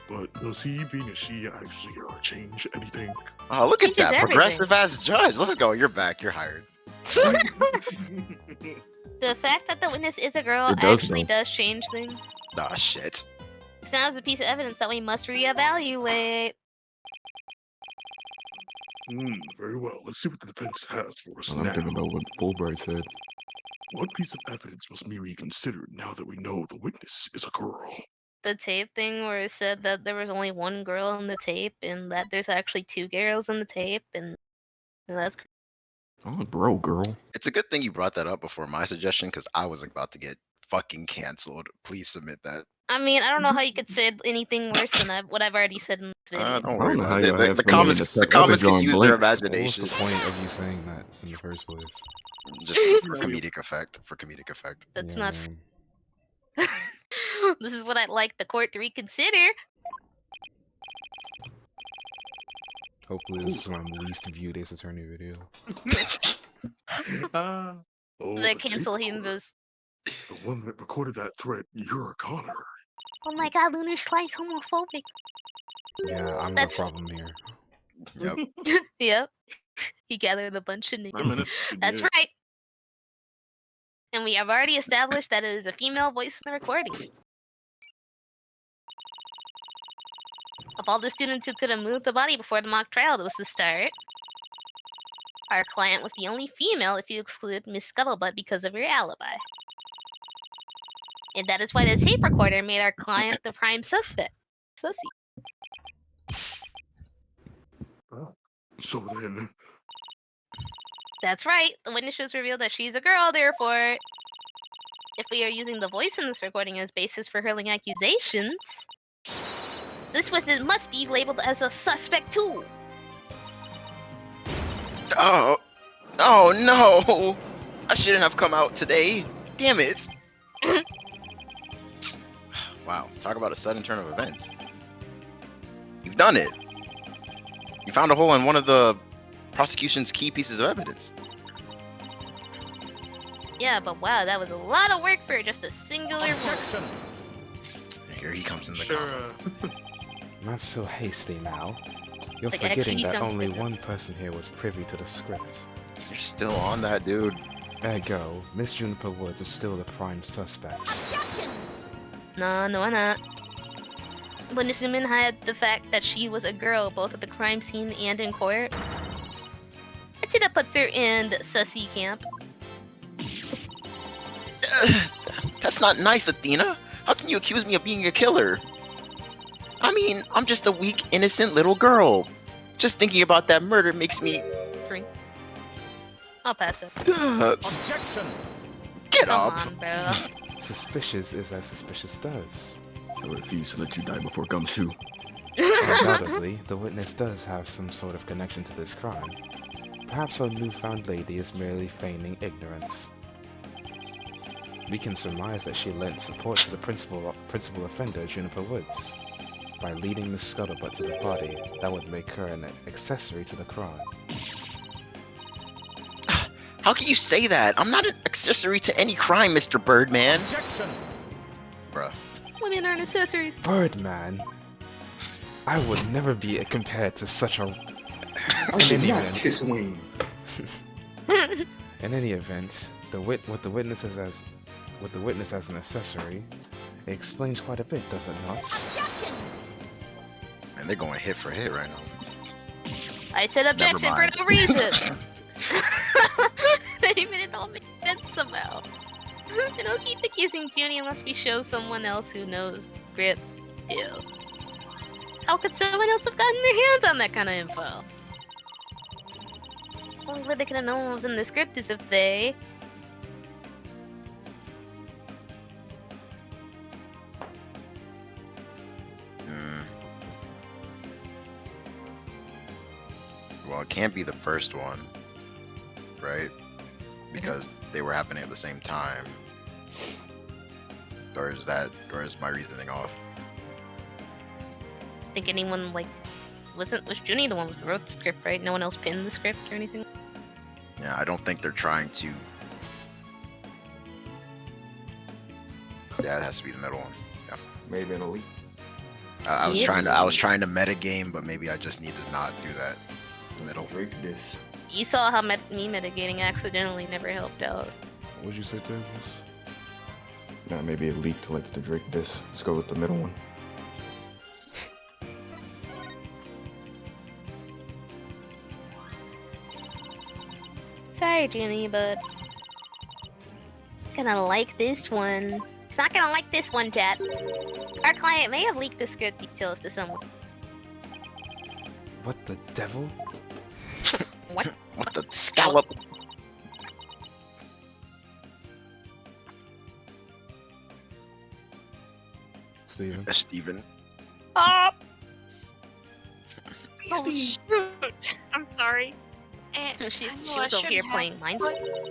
but does he being a she actually change anything?
Oh, look at
Changes
that.
everything.
Progressive ass judge. Let's go. You're back. You're hired.
The fact that the witness is a girl
It does,
actually
though.
does change things.
Ah, shit.
now is a piece of evidence that we must reevaluate.
Very well. Let's see what the defense has for us
Well, I'm
now.
thinking about what Fulbright said.
What piece of evidence must be reconsidered now that we know the witness is a girl?
The tape thing where it said that there was only one girl in the tape and that there's actually 2 girls in the tape, and that's
Oh, bro, girl.
It's a good thing you brought that up before my suggestion because I was about to get fucking canceled. Please submit that.
I mean, I don't know how you could say anything worse than what I've already said in this video.
Don't
I
worry
don't know
about
how
it.
y'all have
The
somebody in
comments,
the
the
tech
comments can
drawing
use their
blanks.
What was the
imagination.
point of you saying that in the first place?
Just for comedic effect. For comedic effect.
That's
Yeah,
not.
man.
This is what I'd like the court to reconsider.
Hopefully this is my least viewed Ace Attorney video.
Oh,
They
the
cancel
tape
him
recorder.
those.
The one that recorded that threat. You're a Connor.
Oh my god, Lunar Slice homophobic.
Yeah, I'm
That's-
the problem here.
Yep.
Yep. He gathered a bunch of niggas.
Minutes.
That's right. And we have already established that it is a female voice in the recording. Of all the students who could have moved the body before the mock trial was the start, our client was the only female if you exclude Miss Scuttlebutt because of her alibi. And that is why the tape recorder made our client the prime suspect.
So then,
That's right, the witness shows revealed that she's a girl, therefore, if we are using the voice in this recording as basis for hurling accusations, this witness must be labeled as a suspect too.
Oh no! I shouldn't have come out today. Damn it! Wow, talk about a sudden turn of events. You've done it. You found a hole in one of the prosecution's key pieces of evidence.
Yeah, but wow, that was a lot of work for just a singular
Objection.
Here he comes in the
sure.
comments.
Not so hasty now. You're
Like,
forgetting
actually
that
sounds
only
like that.
one person here was privy to the script.
You're still on that, dude.
Ergo, Miss Juniper Woods is still the prime suspect.
No, I'm not. Witness Newman had the fact that she was a girl both at the crime scene and in court. I'd say that puts her in sussy camp.
That's not nice, Athena. How can you accuse me of being a killer? I mean, I'm just a weak, innocent little girl. Just thinking about that murder makes me...
Drink. I'll pass it.
Objection.
Get
Come
up.
on, bro.
Suspicious is as suspicious does.
I refuse to let you die before Gumshoe.
Undoubtedly, the witness does have some sort of connection to this crime. Perhaps our newfound lady is merely feigning ignorance. We can surmise that she lent support to the principal offender, Juniper Woods. By leading Miss Scuttlebutt to the body, that would make her an accessory to the crime.
How can you say that? I'm not an accessory to any crime, Mr. Birdman.
Objection.
Bruh.
Women aren't accessories.
Birdman? I would never be compared to such a...
I
In
should
any
not
event,
kiss Wayne.
in any event, what the witness as an accessory, it explains quite a bit, does it not?
Man, they're going hit for hit right now.
I said objection for
mind.
no reason. Even it all makes sense somehow. And I'll keep accusing Junie unless we show someone else who knows grip deal. How could someone else have gotten their hands on that kind of info? Only way they could have known what was in the script is if they...
Well, it can't be the first one, right? Because they were happening at the same time. Or is my reasoning off?
think anyone, like... Was Junie the one who wrote the script, right? No one else pinned the script or anything?
Yeah, I don't think they're trying to... Yeah, it has to be the middle one. Yeah.
Maybe an elite.
I was
Yeah.
trying to metagame, but maybe I just need to not do that. Middle.
Drake this.
You saw how me mitigating accidentally never helped out.
What'd you say, Tablez?
Nah, maybe it leaked like the Drake diss. Let's go with the middle one.
sorry, Junie, but gonna like this one. It's not gonna like this one, chat. Our client may have leaked the script details to someone.
What the devil?
What?
What the scallop?
Steven?
Steven.
Oh!
Oh shoot! I'm sorry. And
She
I know
was
I
over here
shouldn't have,
playing Minesweeper.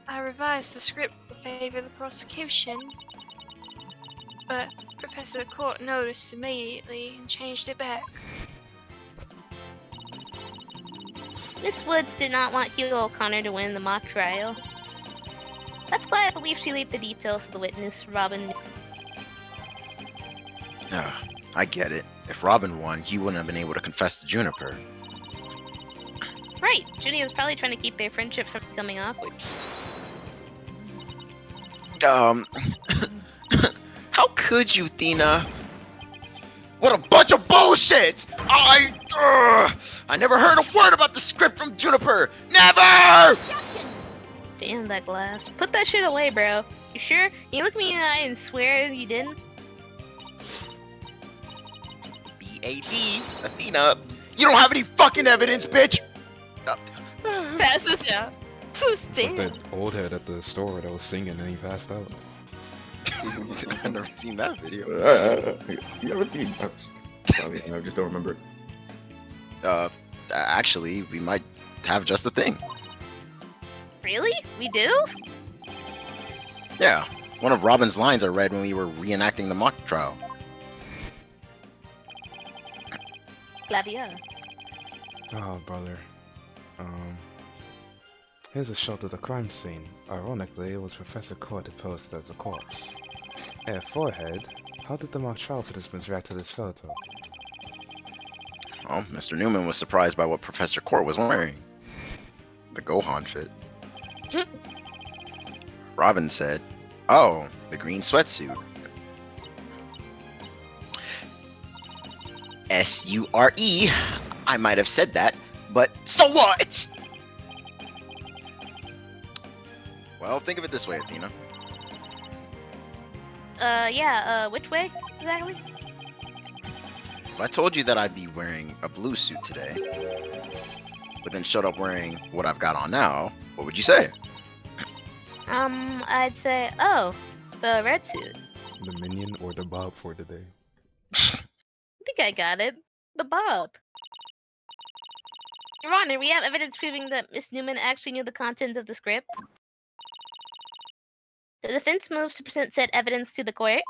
I revised the script to favor the prosecution, but Professor Court noticed immediately and changed it back.
Miss Woods did not want Hugo O'Connor to win the mock trial. That's why I believe she leaked the details to the witness, Robin.
I get it. If Robin won, he wouldn't have been able to confess to Juniper.
Right, Junie was probably trying to keep their friendship from becoming awkward.
How could you, Thina? What a bunch of bullshit! I never heard a word about the script from Juniper! Never!
Damn that glass. Put that shit away, bro. You sure? You look me in the eye and swear you didn't?
B-A-D, Athena. You don't have any fucking evidence, bitch!
Pass this out.
It's like that old head at the store that was singing and he passed out.
I've never seen that video.
You haven't seen? Sorry, I just don't remember it.
Actually, we might have just the thing.
Really? We do?
Yeah, one of Robin's lines I read when we were reenacting the mock trial.
Flavia.
Oh, brother. Here's a shot of the crime scene. Ironically, it was Professor Court who posed as a corpse. Hey, forehead. How did the mock trial participants react to this photo?
Well, Mr. Newman was surprised by what Professor Court was wearing. The Gohan fit. Robin said, "Oh, the green sweatsuit." S-U-R-E. I might have said that, but so what? Well, think of it this way, Athena.
Which way exactly?
If I told you that I'd be wearing a blue suit today, but then showed up wearing what I've got on now, what would you say?
I'd say, oh, the red suit.
The minion or the bob for today?
I think I got it. The bob. Your Honor, we have evidence proving that Miss Newman actually knew the contents of the script. The defense moves to present said evidence to the court.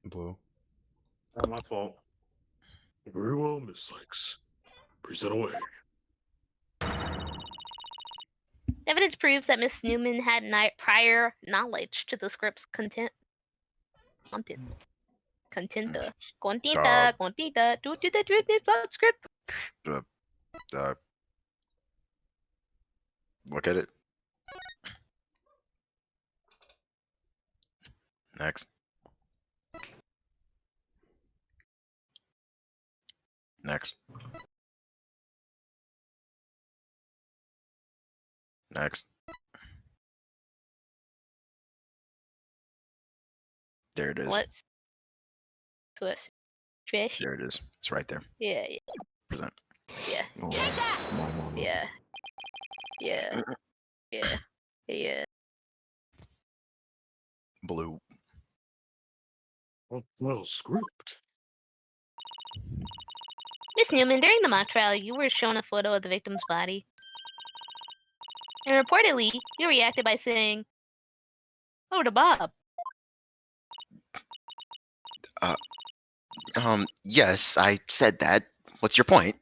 Blue.
Not my fault.
Very well, Miss Sykes. Present away.
Evidence proves that Miss Newman had prior knowledge to the script's content. Contenta. Contenta. Do the script.
Look at it. Next. Next. Next. There it is.
What's twist? Fish?
There it is. It's right there.
Yeah.
Present.
Yeah.
Oh, my mama.
Yeah. Yeah. Yeah. Yeah.
Blue.
Well, script.
Miss Newman, during the mock trial, you were shown a photo of the victim's body. And reportedly, you reacted by saying, "Oh, the Bob."
Yes, I said that. What's your point?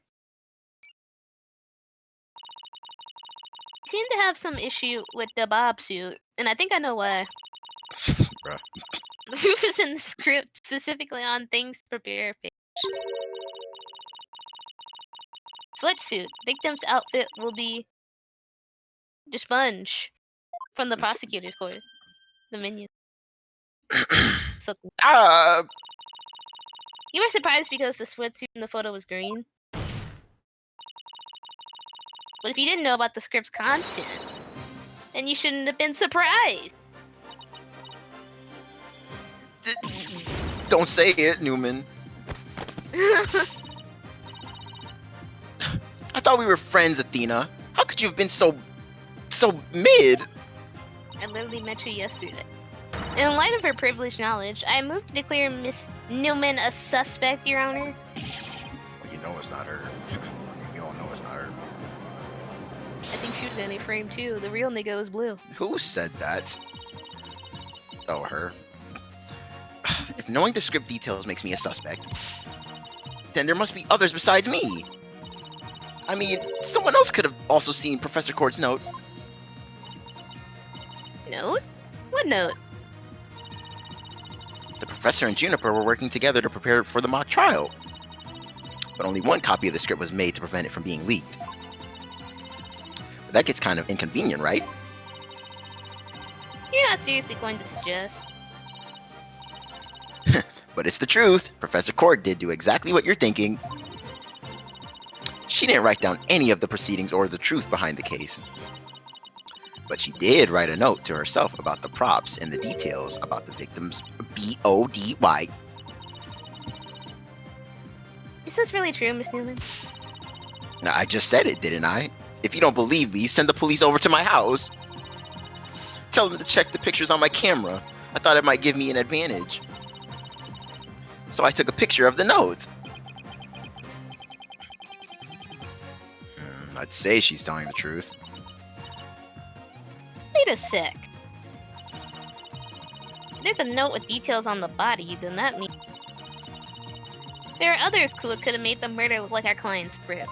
You seem to have some issue with the Bob suit, and I think I know why.
Bruh.
The proof is in the script, specifically on things to prepare page. Sweatsuit. Victim's outfit will be the sponge from the prosecutor's court. The minion. Something. You were surprised because the sweatsuit in the photo was green. But if you didn't know about the script's content, then you shouldn't have been surprised.
Don't say it, Newman. I thought we were friends, Athena. How could you have been so mid?
I literally met you yesterday. In light of her privileged knowledge, I moved to declare Miss Newman a suspect, Your Honor.
Well, you know it's not her. You all know it's not her.
I think she was in a frame too. The real nigga was blue.
Who said that? Oh, her. If knowing the script details makes me a suspect, then there must be others besides me. I mean, someone else could have also seen Professor Cord's note.
Note? What note?
The professor and Juniper were working together to prepare for the mock trial. But only one copy of the script was made to prevent it from being leaked. But that gets kind of inconvenient, right?
You're not seriously going to suggest.
But it's the truth. Professor Cord did do exactly what you're thinking. She didn't write down any of the proceedings or the truth behind the case. But she did write a note to herself about the props and the details about the victim's BODY.
Is this really true, Miss Newman?
I just said it, didn't I? If you don't believe me, send the police over to my house. Tell them to check the pictures on my camera. I thought it might give me an advantage. So I took a picture of the note. I'd say she's telling the truth.
Wait a sec. If there's a note with details on the body, then that means there are others who could have made the murder look like our client's script.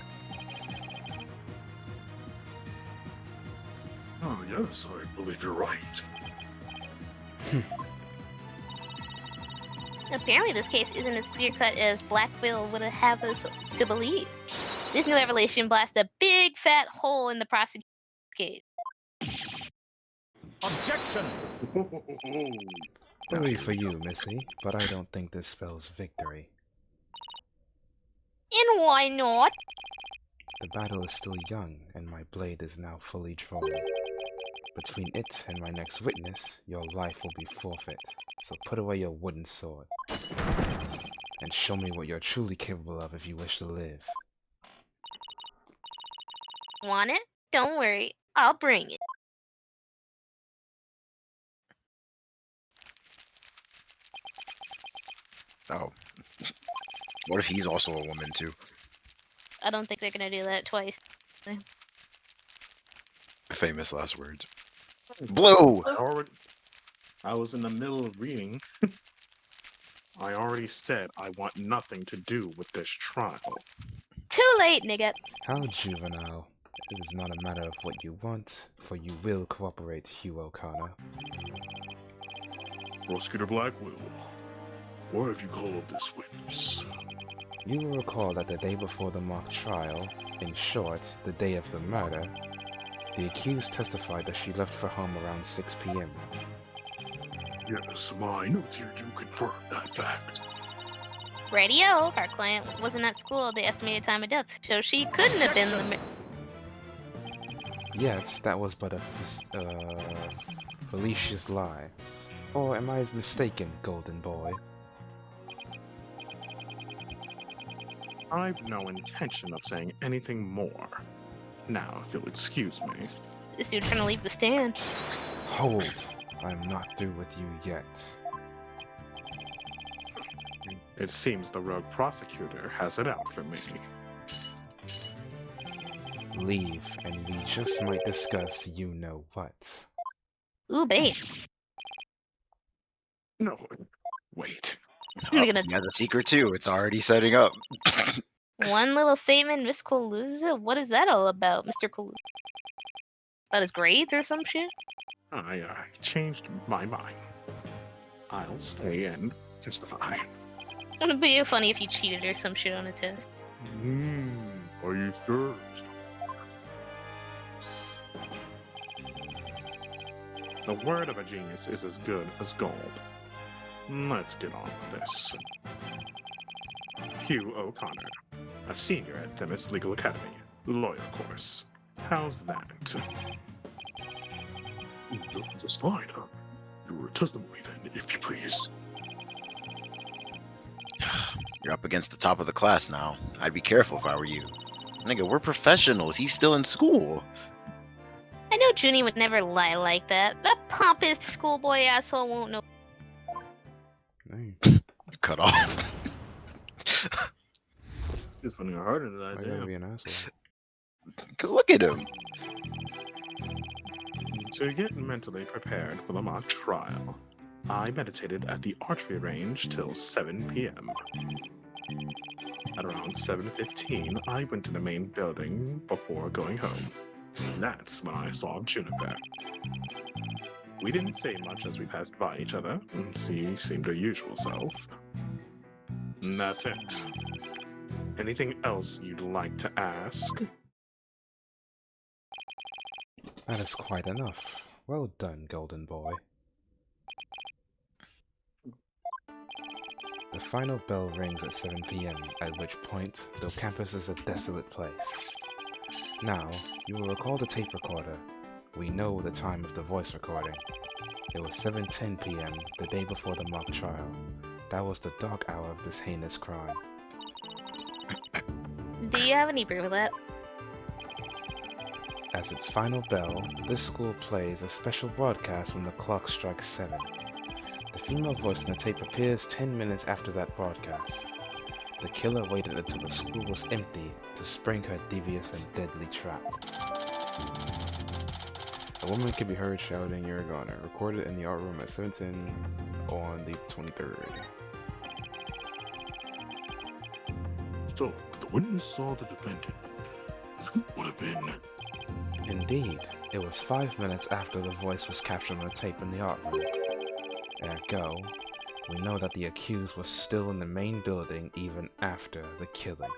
Oh, yes, I believe you're right.
Apparently this case isn't as clear-cut as Blackville would have us to believe. This new revelation blasts a big fat hole in the prosecution's case.
Objection!
Sorry for you, Missy, but I don't think this spells victory.
And why not?
The battle is still young, and my blade is now fully drawn. Between it and my next witness, your life will be forfeit. So put away your wooden sword. And show me what you're truly capable of if you wish to live.
Want it? Don't worry. I'll bring it.
Oh. What if he's also a woman, too?
I don't think they're gonna do that twice.
Famous last words.
Blue!
I was in the middle of reading. I already said I want nothing to do with this trial.
Too late, nigga.
How juvenile. It is not a matter of what you want, for you will cooperate, Hugh O'Connor.
Prosecutor Blackwell, why have you called this witness?
You will recall that the day before the mock trial, in short, the day of the murder, the accused testified that she left for home around 6 p.m.
Yes, my notes here do confirm that fact.
Radio, our client wasn't at school at the estimated time of death, so she couldn't have been the...
Yet, that was but a fallacious lie. Or am I mistaken, golden boy?
I've no intention of saying anything more. Now, if you'll excuse me.
This dude trying to leave the stand.
Hold. I'm not through with you yet.
It seems the rogue prosecutor has it out for me.
Leave, and we just might discuss you-know-what.
Ooh, babe.
No, wait.
I'm gonna...
He has a secret, too. It's already setting up.
One little statement, Miss Cole loses it? What is that all about, Mr. Cole? About his grades or some shit?
I changed my mind. I'll stay and testify.
It'd be funny if you cheated or some shit on a test.
Are you sure?
The word of a genius is as good as gold. Let's get on with this. Hugh O'Connor, a senior at Themis Legal Academy, lawyer course. How's that?
Just fine. Your testimony then, if you please.
You're up against the top of the class now. I'd be careful if I were you. Nigga, we're professionals. He's still in school.
I know Junie would never lie like that. That pompous schoolboy asshole won't know.
Dang.
You cut off.
He's putting her heart into that,
Why gotta
damn.
be an asshole?
Because look at him.
To get mentally prepared for the mock trial, I meditated at the archery range till 7 p.m. At around 7:15, I went to the main building before going home. That's when I saw Juniper. We didn't say much as we passed by each other. She seemed her usual self. And that's it. Anything else you'd like to ask?
That is quite enough. Well done, golden boy. The final bell rings at 7 p.m., at which point the campus is a desolate place. Now, you will recall the tape recorder. We know the time of the voice recording. It was 7:10 p.m., the day before the mock trial. That was the dark hour of this heinous crime.
Do you have any proof of that?
As its final bell, this school plays a special broadcast when the clock strikes 7. The female voice in the tape appears 10 minutes after that broadcast. The killer waited until the school was empty to spring her devious and deadly trap. A woman can be heard shouting, "You're a goner," recorded in the art room at 7:10 on the 23rd.
So, the witness saw the defendant. Who would have been?
Indeed, it was 5 minutes after the voice was captured on the tape in the art room. Ergo, we know that the accused was still in the main building even after the killing.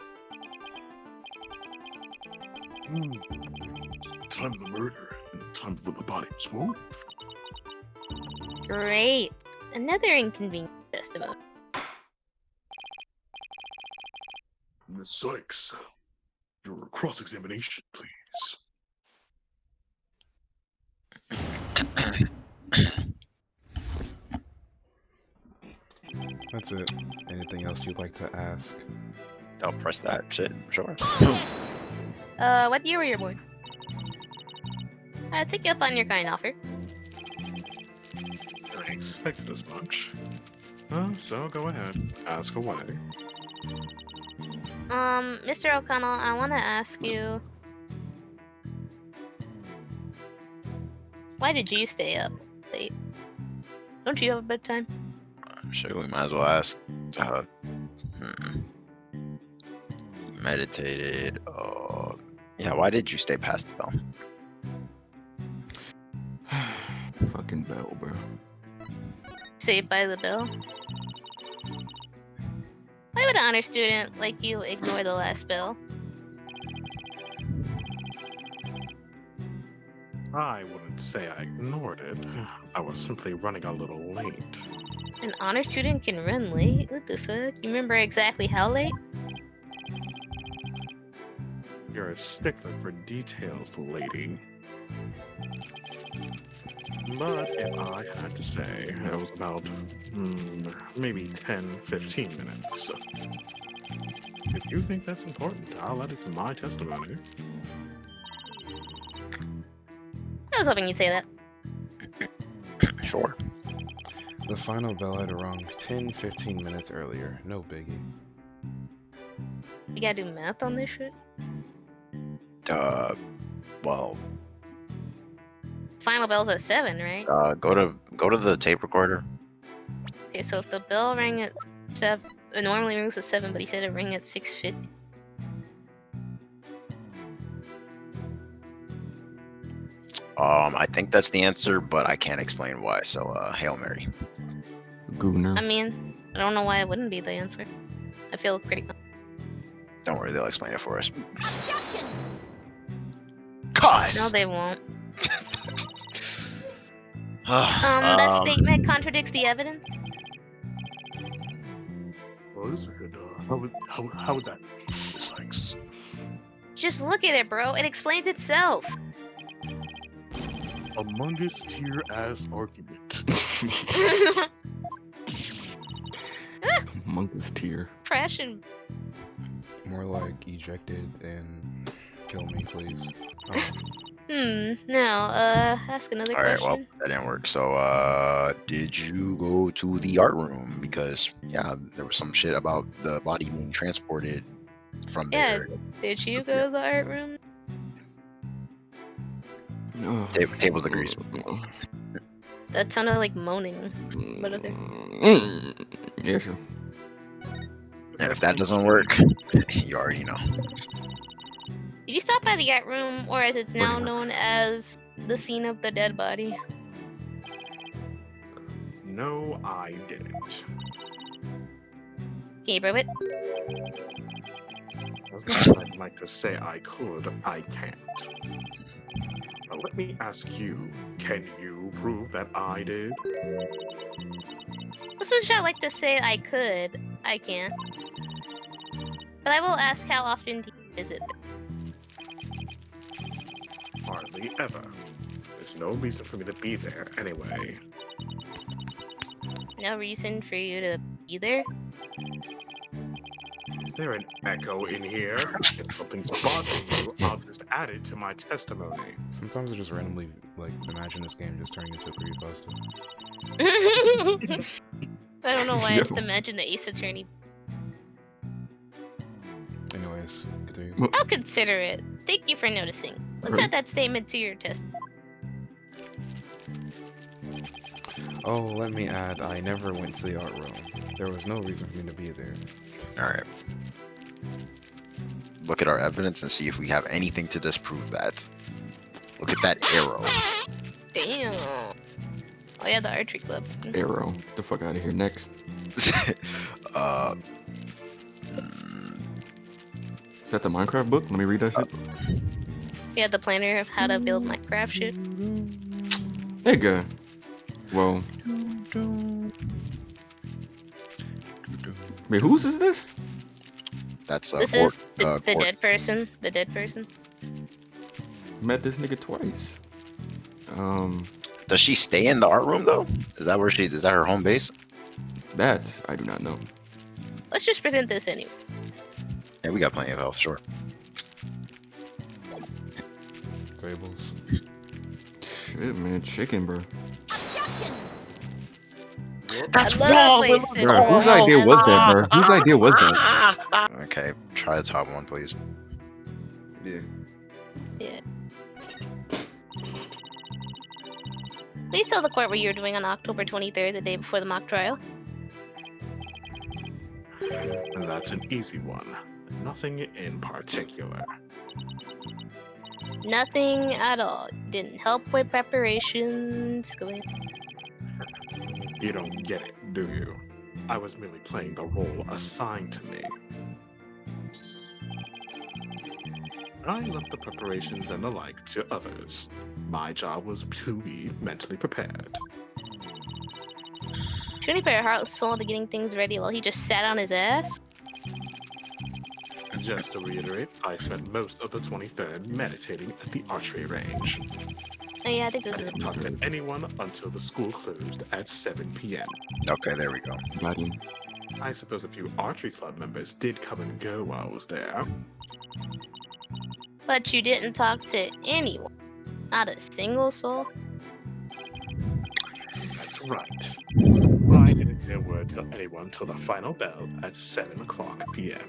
Time of the murder and the time of when the body was moved.
Great. Another inconvenient testimony.
Miss Sykes, your cross-examination, please.
That's it. Anything else you'd like to ask?
I'll press that shit. Sure.
What year were you born? I took you up on your kind offer.
I expected as much. So go ahead. Ask away.
Mr. O'Connell, I want to ask you, why did you stay up late? Don't you have a bedtime?
Sure, we might as well ask. Meditated. Yeah, why did you stay past the bell?
Fucking bell, bro.
Saved by the bell? Why would an honor student like you ignore the last bell?
I wouldn't say I ignored it. I was simply running a little late.
An honor student can run late? What the fuck? You remember exactly how late?
You're a stickler for details, lady. But if I had to say, it was about, maybe 10-15 minutes. If you think that's important, I'll add it to my testimony.
I was hoping you'd say that.
Sure.
The final bell had rung 10-15 minutes earlier. No biggie.
You gotta do math on this shit?
Well,
Final bell's at 7, right?
go to the tape recorder.
Okay, so if the bell rang at 7, it normally rings at 7, but he said it rang at 6:50.
I think that's the answer, but I can't explain why. So, Hail Mary.
Gooner.
I mean, I don't know why it wouldn't be the answer. I feel pretty
Don't worry, they'll explain it for us.
Objection!
No,
Cause.
they won't. That statement contradicts the evidence.
was, and how was that, Miss Sykes?
Just look at it, bro. It explains itself.
Among Us tier as argument.
Monkus tier.
Crash and
More like ejected and kill me, please.
No. Ask another
All right,
question.
well, that didn't work. So, did you go to the art room? Because, yeah, there was some shit about the body being transported from
Yeah.
there.
Did you go to the art room?
Oh.
Tablez agrees.
That sounded like moaning. What other?
Yeah, sure.
And if that doesn't work, you already know.
Did you stop by the art room, or as it's now
Where?
known as the scene of the dead body?
No, I didn't.
Can you prove it?
As much as I'd like to say I could, I can't. Now let me ask you, can you prove that I did?
As much as I like to say I could, I can't. But I will ask, how often do you visit?
Hardly ever. There's no reason for me to be there anyway.
No reason for you to be there?
Is there an echo in here? If something's bothering you, I'll just add it to my testimony.
Sometimes I just randomly like imagine this game just turning into a creepypasta.
I don't know why I
Yo.
just imagined the Ace Attorney.
Anyways, continue.
I'll consider it. Thank you for noticing. Let's add that statement to your test.
Oh, let me add, I never went to the art room. There was no reason for me to be there.
All right. Look at our evidence and see if we have anything to disprove that. Look at that arrow.
Damn. Oh yeah, the archery club.
Arrow. Get the fuck out of here. Next.
mm,
Is that the Minecraft book? Let me read that shit.
Yeah, the planner of how to build Minecraft shit.
Nigga. Well. Wait, whose is this?
that's
This
Court.
is the
Court.
dead person. The dead person.
Met this nigga twice.
Does she stay in the art room though? Is that where she? Is that her home base?
That I do not know.
Let's just present this anyway.
Yeah, we got plenty of health, sure.
Tables.
Shit, man, chicken, bro.
That's
I love
wrong.
wasted
Bro, whose
oil.
idea was that, bro? Whose idea was that?
Okay, try the top one, please.
Yeah.
Yeah. Please tell the court what you were doing on October 23rd, the day before the mock trial.
And that's an easy one. Nothing in particular.
Nothing at all. Didn't help with preparations. Go ahead.
You don't get it, do you? I was merely playing the role assigned to me. I left the preparations and the like to others. My job was to be mentally prepared.
Shouldn't he put her heart and soul into getting things ready while he just sat on his ass?
Just to reiterate, I spent most of the 23rd meditating at the archery range.
Oh yeah, I think
I
this is
didn't talk to anyone until the school closed at 7 p.m.
Okay, there we go.
Got him.
I suppose a few archery club members did come and go while I was there.
But you didn't talk to anyone. Not a single soul.
That's right. I didn't say a word to anyone till the final bell at 7 o'clock p.m.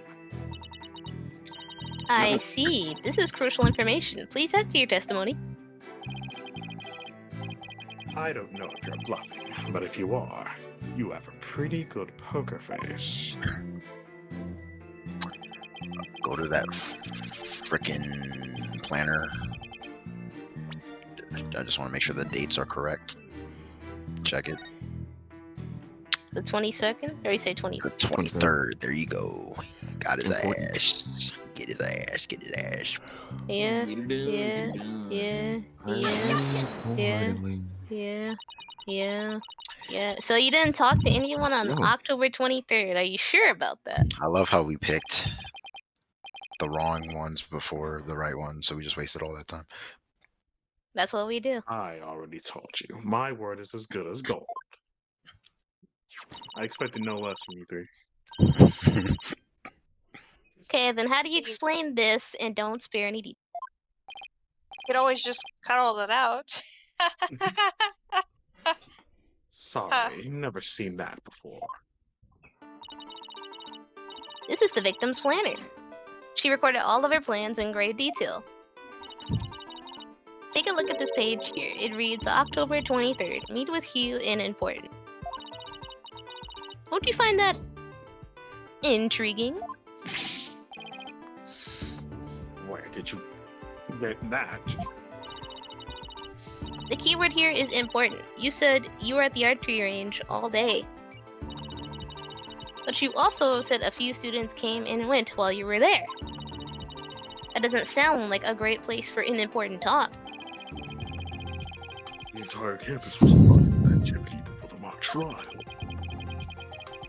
I see. This is crucial information. Please add to your testimony.
I don't know if you're bluffing, but if you are, you have a pretty good poker face.
Go to that frickin' planner. I just want to make sure the dates are correct. Check it.
The 22nd? Or you say 20?
The 23rd. There you go. Got his
Important.
ass. Get his ass. Get his ass.
Yeah, yeah, yeah, yeah, yeah, yeah, Yeah, so you didn't talk to anyone on
No.
October 23rd. Are you sure about that?
I love how we picked the wrong ones before the right ones, so we just wasted all that time.
That's what we do.
I already told you. My word is as good as gold. I expected no less from you three.
Okay, then how do you explain this and don't spare any details?
You could always just cut all that out.
Sorry, never seen that before.
This is the victim's planner. She recorded all of her plans in great detail. Take a look at this page here. It reads October 23rd. Meet with Hugh in important. Don't you find that intriguing?
Where did you get that?
The keyword here is important. You said you were at the archery range all day. But you also said a few students came and went while you were there. That doesn't sound like a great place for an important talk.
The entire campus was flooded with activity before the mock trial.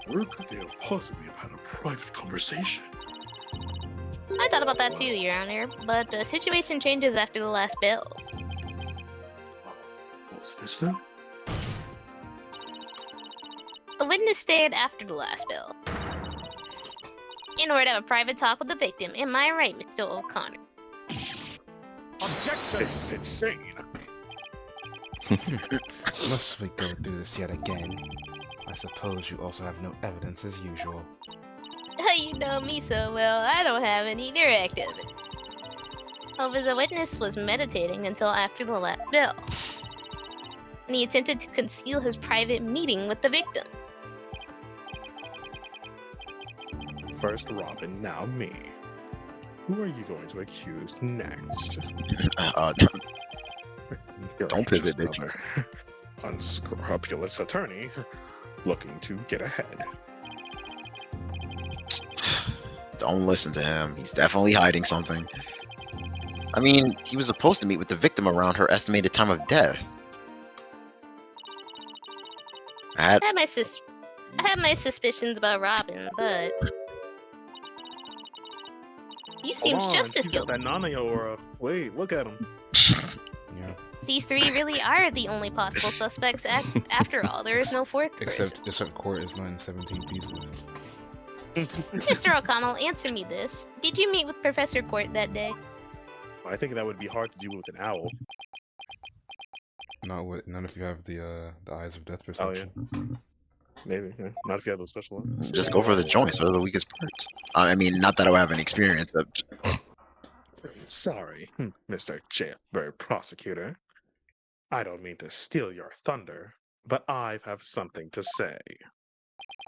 Where could they have possibly have had a private conversation?
I thought about that too, Your Honor, but the situation changes after the last bell.
What's this then?
The witness stayed after the last bell. In order to have a private talk with the victim. Am I right, Mr. O'Connor?
Objection!
This is insane.
Must we go through this yet again? I suppose you also have no evidence as usual.
You know me so well, I don't have any direct evidence. However, the witness was meditating until after the last bell. And he attempted to conceal his private meeting with the victim.
First Robin, now me. Who are you going to accuse next?
Don't pivot, bitch.
Another unscrupulous attorney looking to get ahead.
Don't listen to him. He's definitely hiding something. I mean, he was supposed to meet with the victim around her estimated time of death.
I had my suspicions about Robin, but he seems just as
He's got
guilty.
that Nana aura. Wait, look at him.
Yeah.
These three really are the only possible suspects after all. There is no fourth person.
Except Court is not in 17 pieces.
Mr. O'Connell, answer me this. Did you meet with Professor Court that day?
I think that would be hard to do with an owl.
None if you have the eyes of death
Oh
perception.
yeah. Maybe, yeah. Not if you have those special ones.
Just go for the joints. Those are the weakest parts. I mean, not that I would have any experience. But...
Sorry, Mr. Jailbird Prosecutor. I don't mean to steal your thunder, but I have something to say.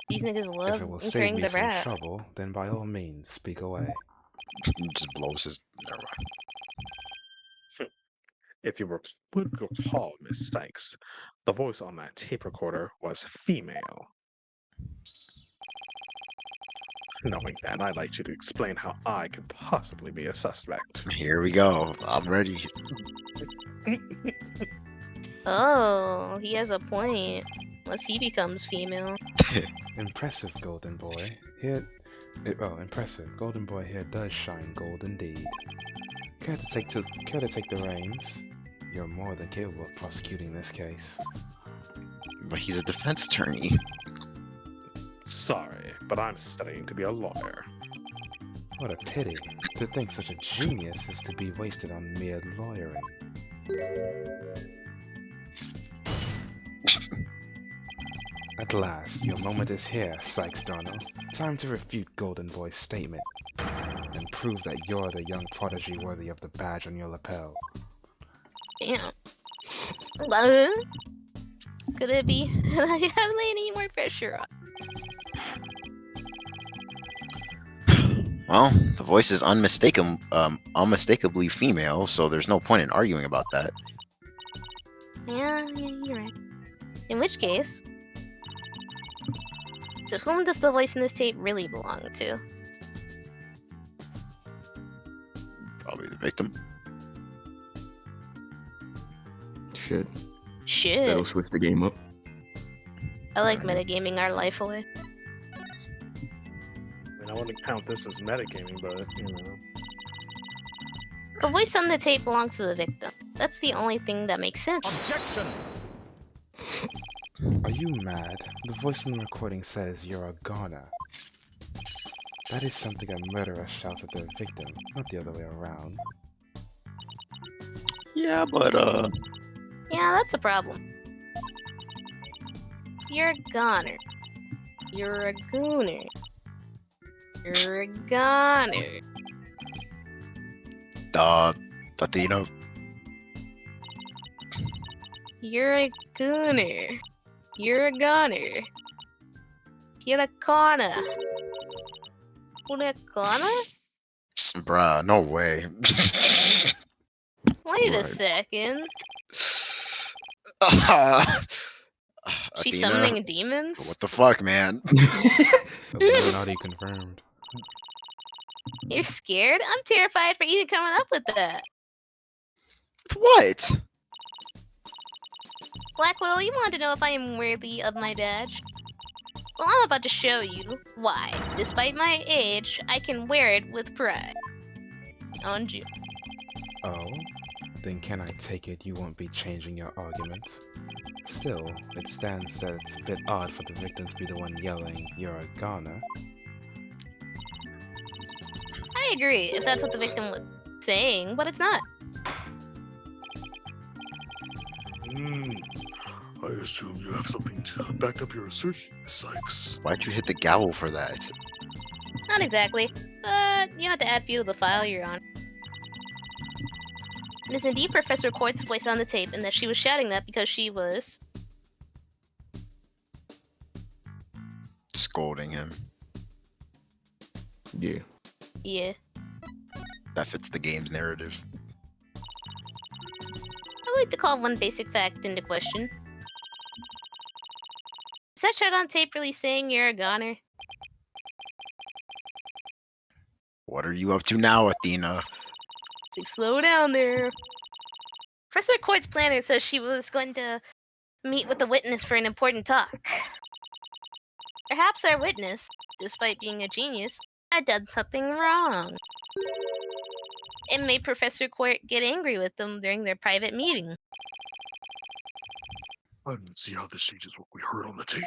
These niggas
If
love
it will save
incurring
me
the
some
wrath.
trouble, then by all means, speak away.
just blows his. Never mind.
If you would recall, Miss Sykes, the voice on that tape recorder was female. Knowing that, I'd like you to explain how I could possibly be a suspect.
Here we go. I'm ready.
Oh, he has a point. Unless he becomes female.
Impressive, Golden Boy. Impressive. Golden Boy here does shine gold indeed. Care to take the reins? You're more than capable of prosecuting this case.
But he's a defense attorney.
Sorry, but I'm studying to be a lawyer.
What a pity to think such a genius is to be wasted on mere lawyering. At last, your moment is here, Sykes Darnell. Time to refute Golden Boy's statement and prove that you're the young prodigy worthy of the badge on your lapel.
Damn. Could it be? I haven't laid any more pressure on.
Well, the voice is unmistakably female, so there's no point in arguing about that.
Yeah, you're right. In which case, to whom does the voice in this tape really belong to?
Probably the victim.
Shit.
Shit.
That'll switch the game up.
I like metagaming our life away.
I mean, I wouldn't count this as metagaming, but you know.
The voice on the tape belongs to the victim. That's the only thing that makes sense.
Objection!
Are you mad? The voice in the recording says you're a goner. That is something a murderer shouts at their victim, not the other way around.
Yeah, but
Yeah, that's a problem. You're a goner. You're a gooner. You're a goner.
Athena.
You're a gooner. You're a goner. You're a corner. Corner?
Bruh, no way.
Wait a
Right.
second. She's
Athena,
summoning demons?
what the fuck, man?
Illuminati confirmed.
You're scared? I'm terrified for even coming up with that.
What?
Blackwell, you want to know if I am worthy of my badge? Well, I'm about to show you why. Despite my age, I can wear it with pride. On June.
Oh? Then can I take it you won't be changing your argument? Still, it stands that it's a bit odd for the victim to be the one yelling, "You're a goner."
I agree, if that's what the victim was saying, but it's not.
I assume you have something to back up your assertion, Sykes.
Why'd you hit the gavel for that?
Not exactly, but you have to add view to the file you're on. It is indeed Professor Quart's voice on the tape, and that she was shouting that because she was...
Scolding him.
Yeah.
Yeah.
That fits the game's narrative.
I'd like to call one basic fact into question. Is that shot on tape really saying you're a goner?
What are you up to now, Athena?
So slow down there. Professor Quart's planner says she was going to meet with a witness for an important talk. Perhaps our witness, despite being a genius, had done something wrong. It made Professor Quart get angry with them during their private meeting.
I don't see how this changes what we heard on the tape.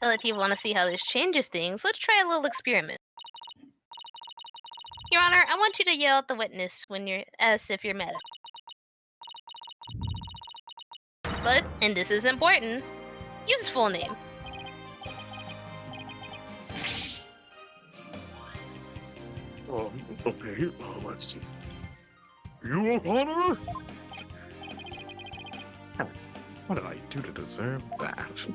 So if you want to see how this changes things, let's try a little experiment. Your Honor, I want you to yell at the witness when you're as if you're mad. But, and this is important, use his full name.
Okay, let's see. You O'Connor?
What did I do to deserve that?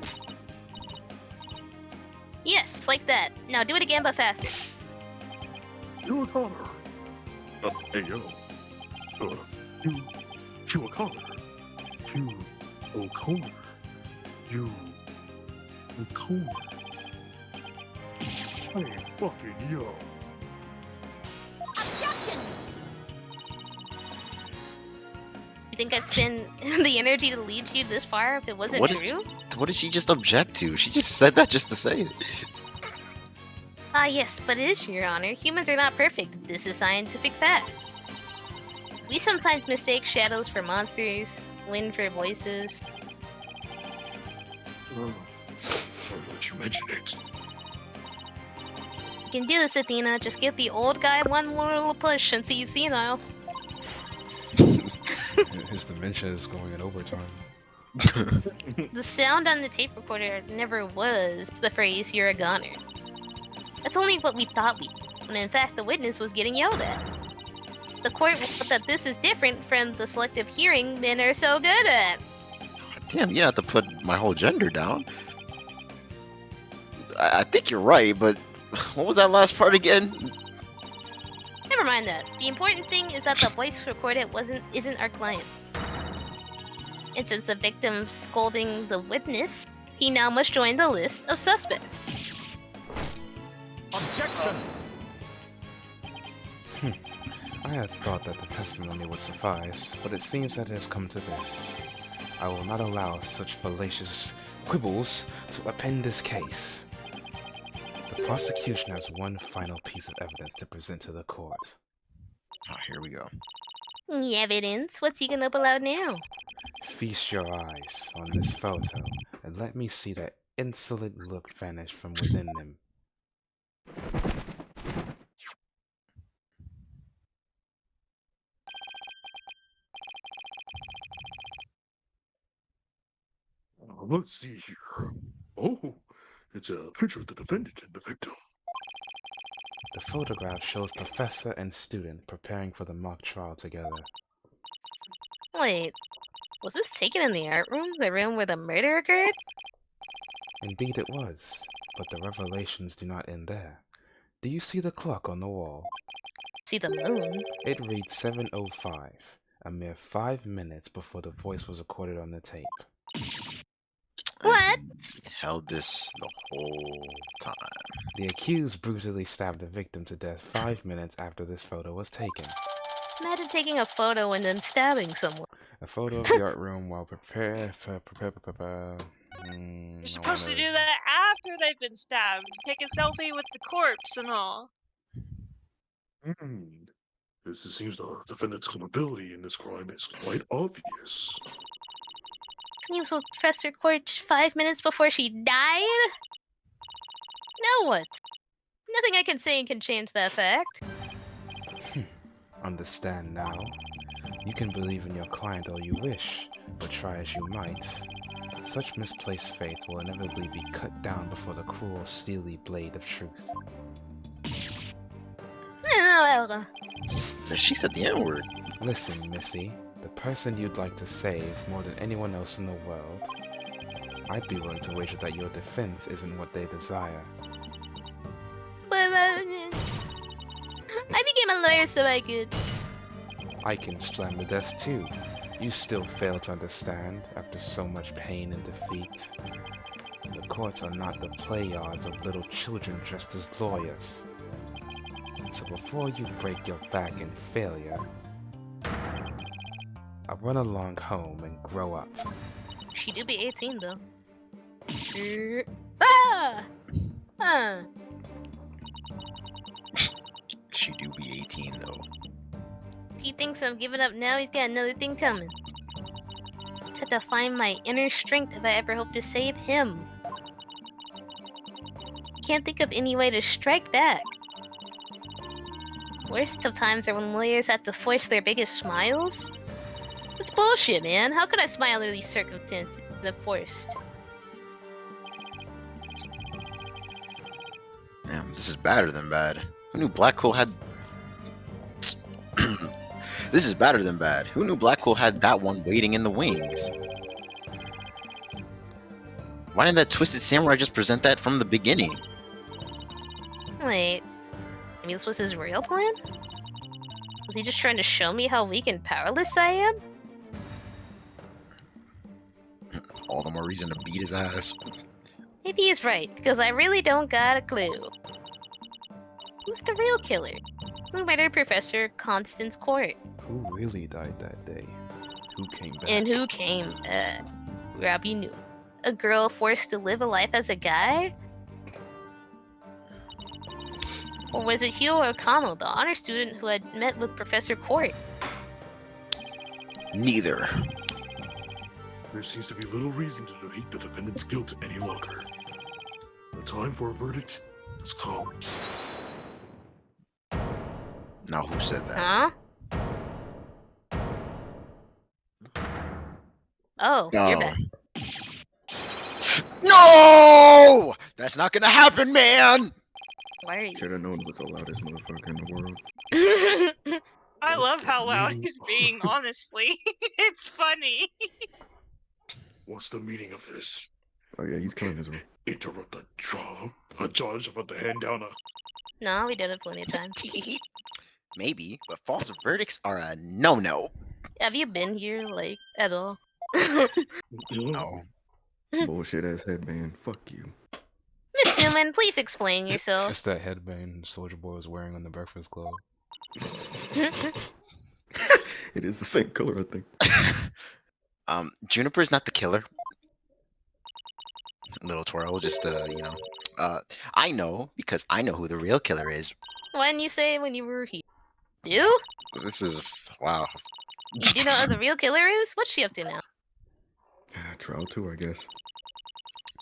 Yes, like that. Now do it again, but faster.
You O'Connor. Hey yo. You O'Connor. You O'Connor. You O'Connor. Hey fucking yo.
Objection!
You think I'd spend the energy to lead you this far if it wasn't true?
What did she just object to? She just said that just to say it.
Ah, yes, but it is, Your Honor. Humans are not perfect. This is scientific fact. We sometimes mistake shadows for monsters, wind for voices.
Oh, don't you mention it.
You can do this, Athena. Just give the old guy one more little push until you senile.
His dementia is going in overtime.
The sound on the tape recorder never was the phrase, "You're a goner." That's only what we thought we did, when in fact the witness was getting yelled at. The court ruled that this is different from the selective hearing men are so good at.
Damn, you have to put my whole gender down. I think you're right, but what was that last part again?
Never mind that. The important thing is that the voice recorded isn't our client. And since the victim's scolding the witness, he now must join the list of suspects.
Objection!
I had thought that the testimony would suffice, but it seems that it has come to this. I will not allow such fallacious quibbles to append this case. The prosecution has one final piece of evidence to present to the court.
Oh, here we go.
Evidence? What's he gonna pull out now?
Feast your eyes on this photo and let me see that insolent look vanish from within them.
Let's see here. Oh, it's a picture of the defendant and the victim.
The photograph shows professor and student preparing for the mock trial together.
Wait, was this taken in the art room? The room where the murder occurred?
Indeed it was, but the revelations do not end there. Do you see the clock on the wall?
See the moon?
It reads 7:05, a mere 5 minutes before the voice was recorded on the tape.
What?
I held this the whole time.
The accused brutally stabbed the victim to death 5 minutes after this photo was taken.
Imagine taking a photo and then stabbing someone.
A photo of the art room while prepare.
You're supposed to do that after they've been stabbed. Take a selfie with the corpse and all.
This seems the defendant's culpability in this crime is quite obvious.
He was with Professor Quaritch 5 minutes before she died? Now what? Nothing I can say can change that fact.
Understand now. You can believe in your client all you wish, but try as you might. Such misplaced faith will inevitably be cut down before the cruel, steely blade of truth.
She said the N-word.
Listen, Missy. The person you'd like to save more than anyone else in the world, I'd be willing to wager that your defense isn't what they desire.
But, I became a lawyer so I could.
I can slam the desk too. You still fail to understand after so much pain and defeat. The courts are not the play yards of little children dressed as lawyers. So before you break your back in failure, I'll run along home and grow up.
She do be 18 though. Ah!
She do be 18 though.
If he thinks I'm giving up now, he's got another thing coming. Just have to find my inner strength if I ever hope to save him. Can't think of any way to strike back. Worst of times are when lawyers have to force their biggest smiles. It's bullshit, man. How could I smile under these circumstances if forced?
Damn, this is badder than bad. Who knew Black Hole had... This is badder than bad. Who knew Black Hole had that one waiting in the wings? Why didn't that Twisted Samurai just present that from the beginning?
Wait, maybe this was his real plan? Was he just trying to show me how weak and powerless I am?
All the more reason to beat his ass.
Maybe he's right, because I really don't got a clue. Who's the real killer? Who murdered Professor Constance Court?
Who really died that day? Who came back?
And who came, Robbie knew. A girl forced to live a life as a guy? Or was it Hugh O'Connell, the honor student who had met with Professor Court?
Neither.
There seems to be little reason to debate the defendant's guilt any longer. The time for a verdict has come.
Now who said that?
Huh? Oh, you're
Oh.
back.
No! That's not gonna happen, man!
Why are you?
Should have known it was the loudest motherfucker in the world.
I love how loud he's being, honestly. It's funny.
What's the meaning of this?
Oh yeah, he's killing his room.
Interrupt a job? A judge about to hand down a...
No, we did it plenty of times.
Maybe, but false verdicts are a no-no.
Have you been here, like, at all?
No.
Bullshit ass headband. Fuck you.
Miss Newman, please explain yourself.
That's that headband Soldier Boy was wearing on the Breakfast Club.
It is the same color, I think.
Juniper's not the killer. Little twirl, just you know. I know because I know who the real killer is.
Why didn't you say it when you were here? You?
This is wow.
You do know who the real killer is? What's she up to now?
Trial 2, I guess.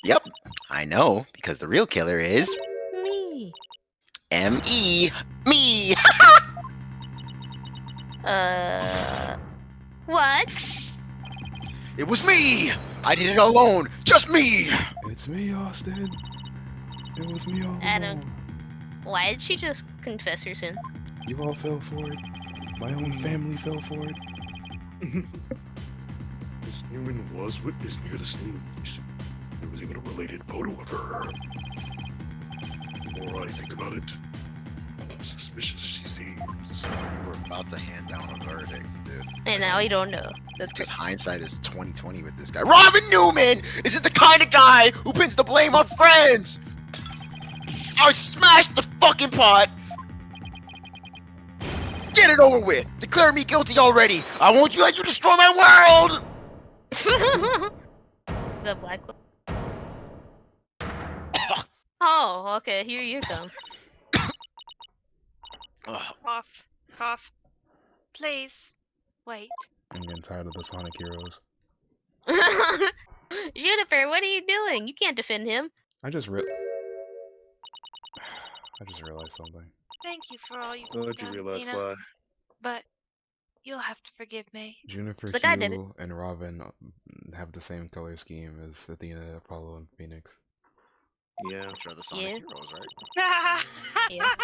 Yep, I know because the real killer is
Me.
M.E. Me.
What?
It was me. I did it alone. Just me.
It's me, Austin. It was me all
I don't-
along.
Why did she just confess her sins?
You all fell for it. My own family fell for it.
Miss Newman was witness near the stage. There was even a related photo of her. The more I think about it, the more suspicious she seems.
We're about to hand down a verdict, dude.
And now we don't know. That's
Because
good.
hindsight is 20/20 with this guy. Robin Newman isn't the kind of guy who pins the blame on friends. I smashed the fucking pot. Get it over with. Declare me guilty already. I won't let you destroy my world.
The black one. Oh, okay. Here you come.
Ugh.
Cough. Cough. Please. Wait.
I'm getting tired of the Sonic Heroes.
Juniper, what are you doing? You can't defend him.
I just realized something.
Thank you for all you've
I'll let you
done,
realize,
Tina.
Sly.
But you'll have to forgive me.
Juniper,
It's like I did it.
Q, and Robin have the same color scheme as Athena, Apollo, and Phoenix.
Yeah.
Which are the Sonic
Yeah.
Heroes, right?
Yeah.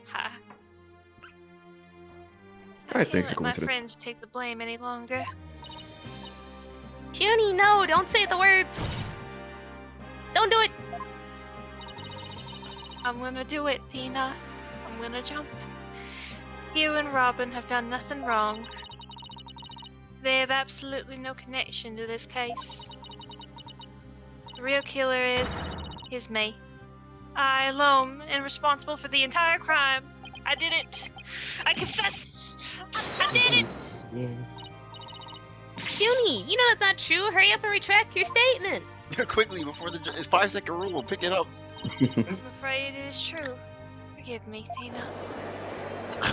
Ha.
I think
can't
it's a
let my
coincidence.
friends take the blame any longer.
Junie, no, don't say the words. Don't do it.
I'm gonna do it, Tina. I'm gonna jump. You and Robin have done nothing wrong. They have absolutely no connection to this case. The real killer is me. I alone am responsible for the entire crime. I did it. I confess. I did it.
Junie, you know that's not true. Hurry up and retract your statement.
Quickly before the 5-second rule. We'll pick it up.
I'm afraid it is true. Forgive me, Tina.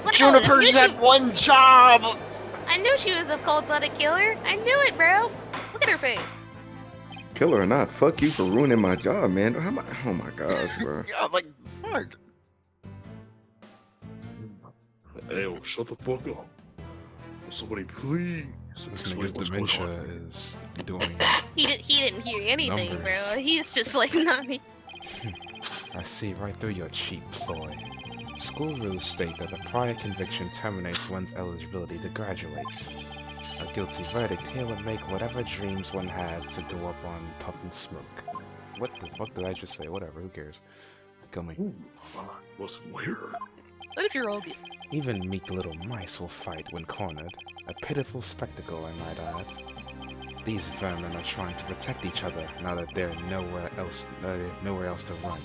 Wow,
Juniper,
I knew
you had
she-
one job.
I knew she was a cold-blooded killer. I knew it, bro. Look at her face.
Killer or not, fuck you for ruining my job, man. Oh my gosh, bro.
Yeah, like fuck.
Hey, oh, shut the fuck up. Will somebody please
This
explain
nigga's
what's going
dementia
on?
is doing.
He didn't hear anything,
Numbers.
bro. He's just like not.
I see right through your cheap ploy. School rules state that the prior conviction terminates one's eligibility to graduate. A guilty verdict here would make whatever dreams one had to go up on puff and smoke. What the fuck did I just say? Whatever, who cares? Kill me.
Ooh, I wasn't aware.
What if you're old?
Even meek little mice will fight when cornered. A pitiful spectacle, I might add. These vermin are trying to protect each other now that they have nowhere else to run.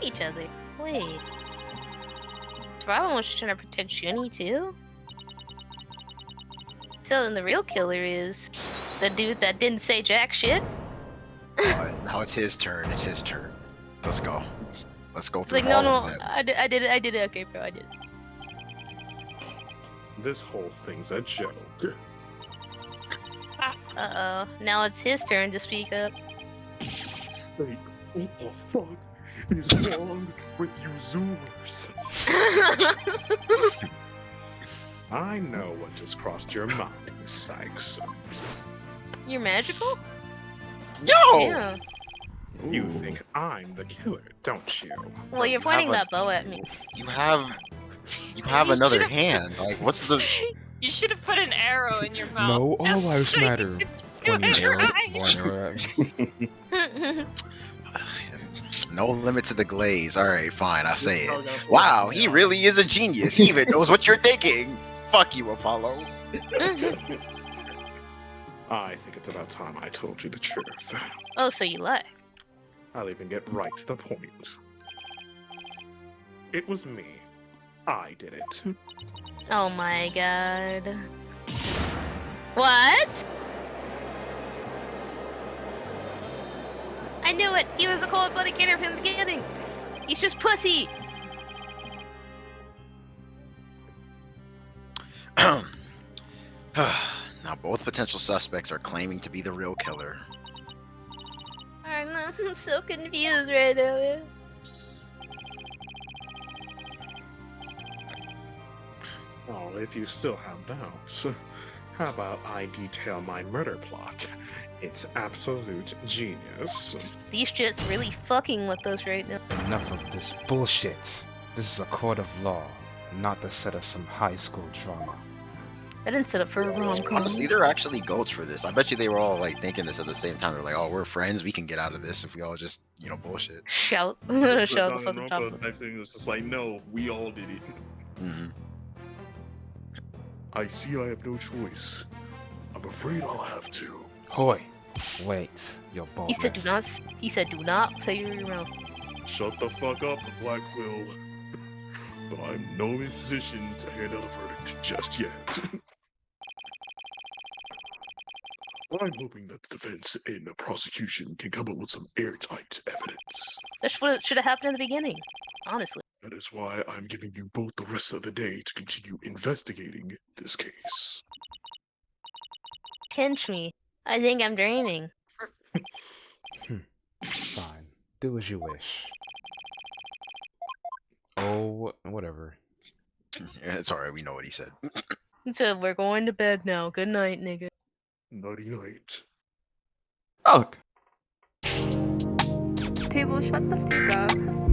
Each other. Wait. Robin was trying to protect Junie too? So then the real killer is the dude that didn't say jack shit?
Now it's his turn. It's his turn. Let's go. Let's go
It's
through
like, no,
all
no,
of them.
I did it. Okay, bro, I did it.
This whole thing's a joke.
Uh-oh. Now it's his turn to speak up.
Wait, what the fuck is wrong with you Zoomers?
I know what just crossed your mind, Sykes.
You're magical?
Yo!
Yeah.
You
Ooh.
think I'm the killer, don't you?
Well, you're
You
pointing
have a-
that bow at me.
You have
You
another
should've-
hand. Like, what's the?
You should have put an arrow in your mouth.
No, all
just
lives
so you
matter.
could do
Pointing
it
arrow,
right.
pointing arrow at me.
No limit to the glaze. All right, fine. I'll say it. Wow, he really is a genius. He even knows what you're thinking. Fuck you, Apollo.
I think it's about time I told you the truth.
Oh, so you lie.
I'll even get right to the point. It was me. I did it.
So Oh my god. What? I knew it! He was a cold-blooded killer from the beginning! He's just pussy!
Now both potential suspects are claiming to be the real killer.
I'm so confused right now.
Oh, if you still have doubts, how about I detail my murder plot? It's absolute genius.
These shit's really fucking with us right now.
Enough of this bullshit. This is a court of law, not the set of some high school drama.
I didn't set up for a rom-com.
Honestly, they're actually goats for this. I bet you they were all like thinking this at the same time. They're like, "Oh, we're friends. We can get out of this if we all just, bullshit."
Shout.
Just
Shout the
Danganronpa
fucking top.
type thing. It's just like, no, we all did it.
Hmm.
I see I have no choice. I'm afraid I'll have to.
Hoy, wait, your
He said do
boldness.
not. He said do not play your mouth.
Shut the fuck up, Black Quill. But I'm no in position to hand out a verdict just yet. I'm hoping that the defense and the prosecution can come up with some airtight evidence.
That's what should have happened in the beginning. Honestly.
That is why I'm giving you both the rest of the day to continue investigating this case.
Pinch me. I think I'm draining.
Fine, do as you wish. Oh, whatever.
Yeah, it's alright. We know what he said.
He said we're going to bed now. Good night, nigga.
Nighty night.
Fuck.
Tablez, shut the fuck up.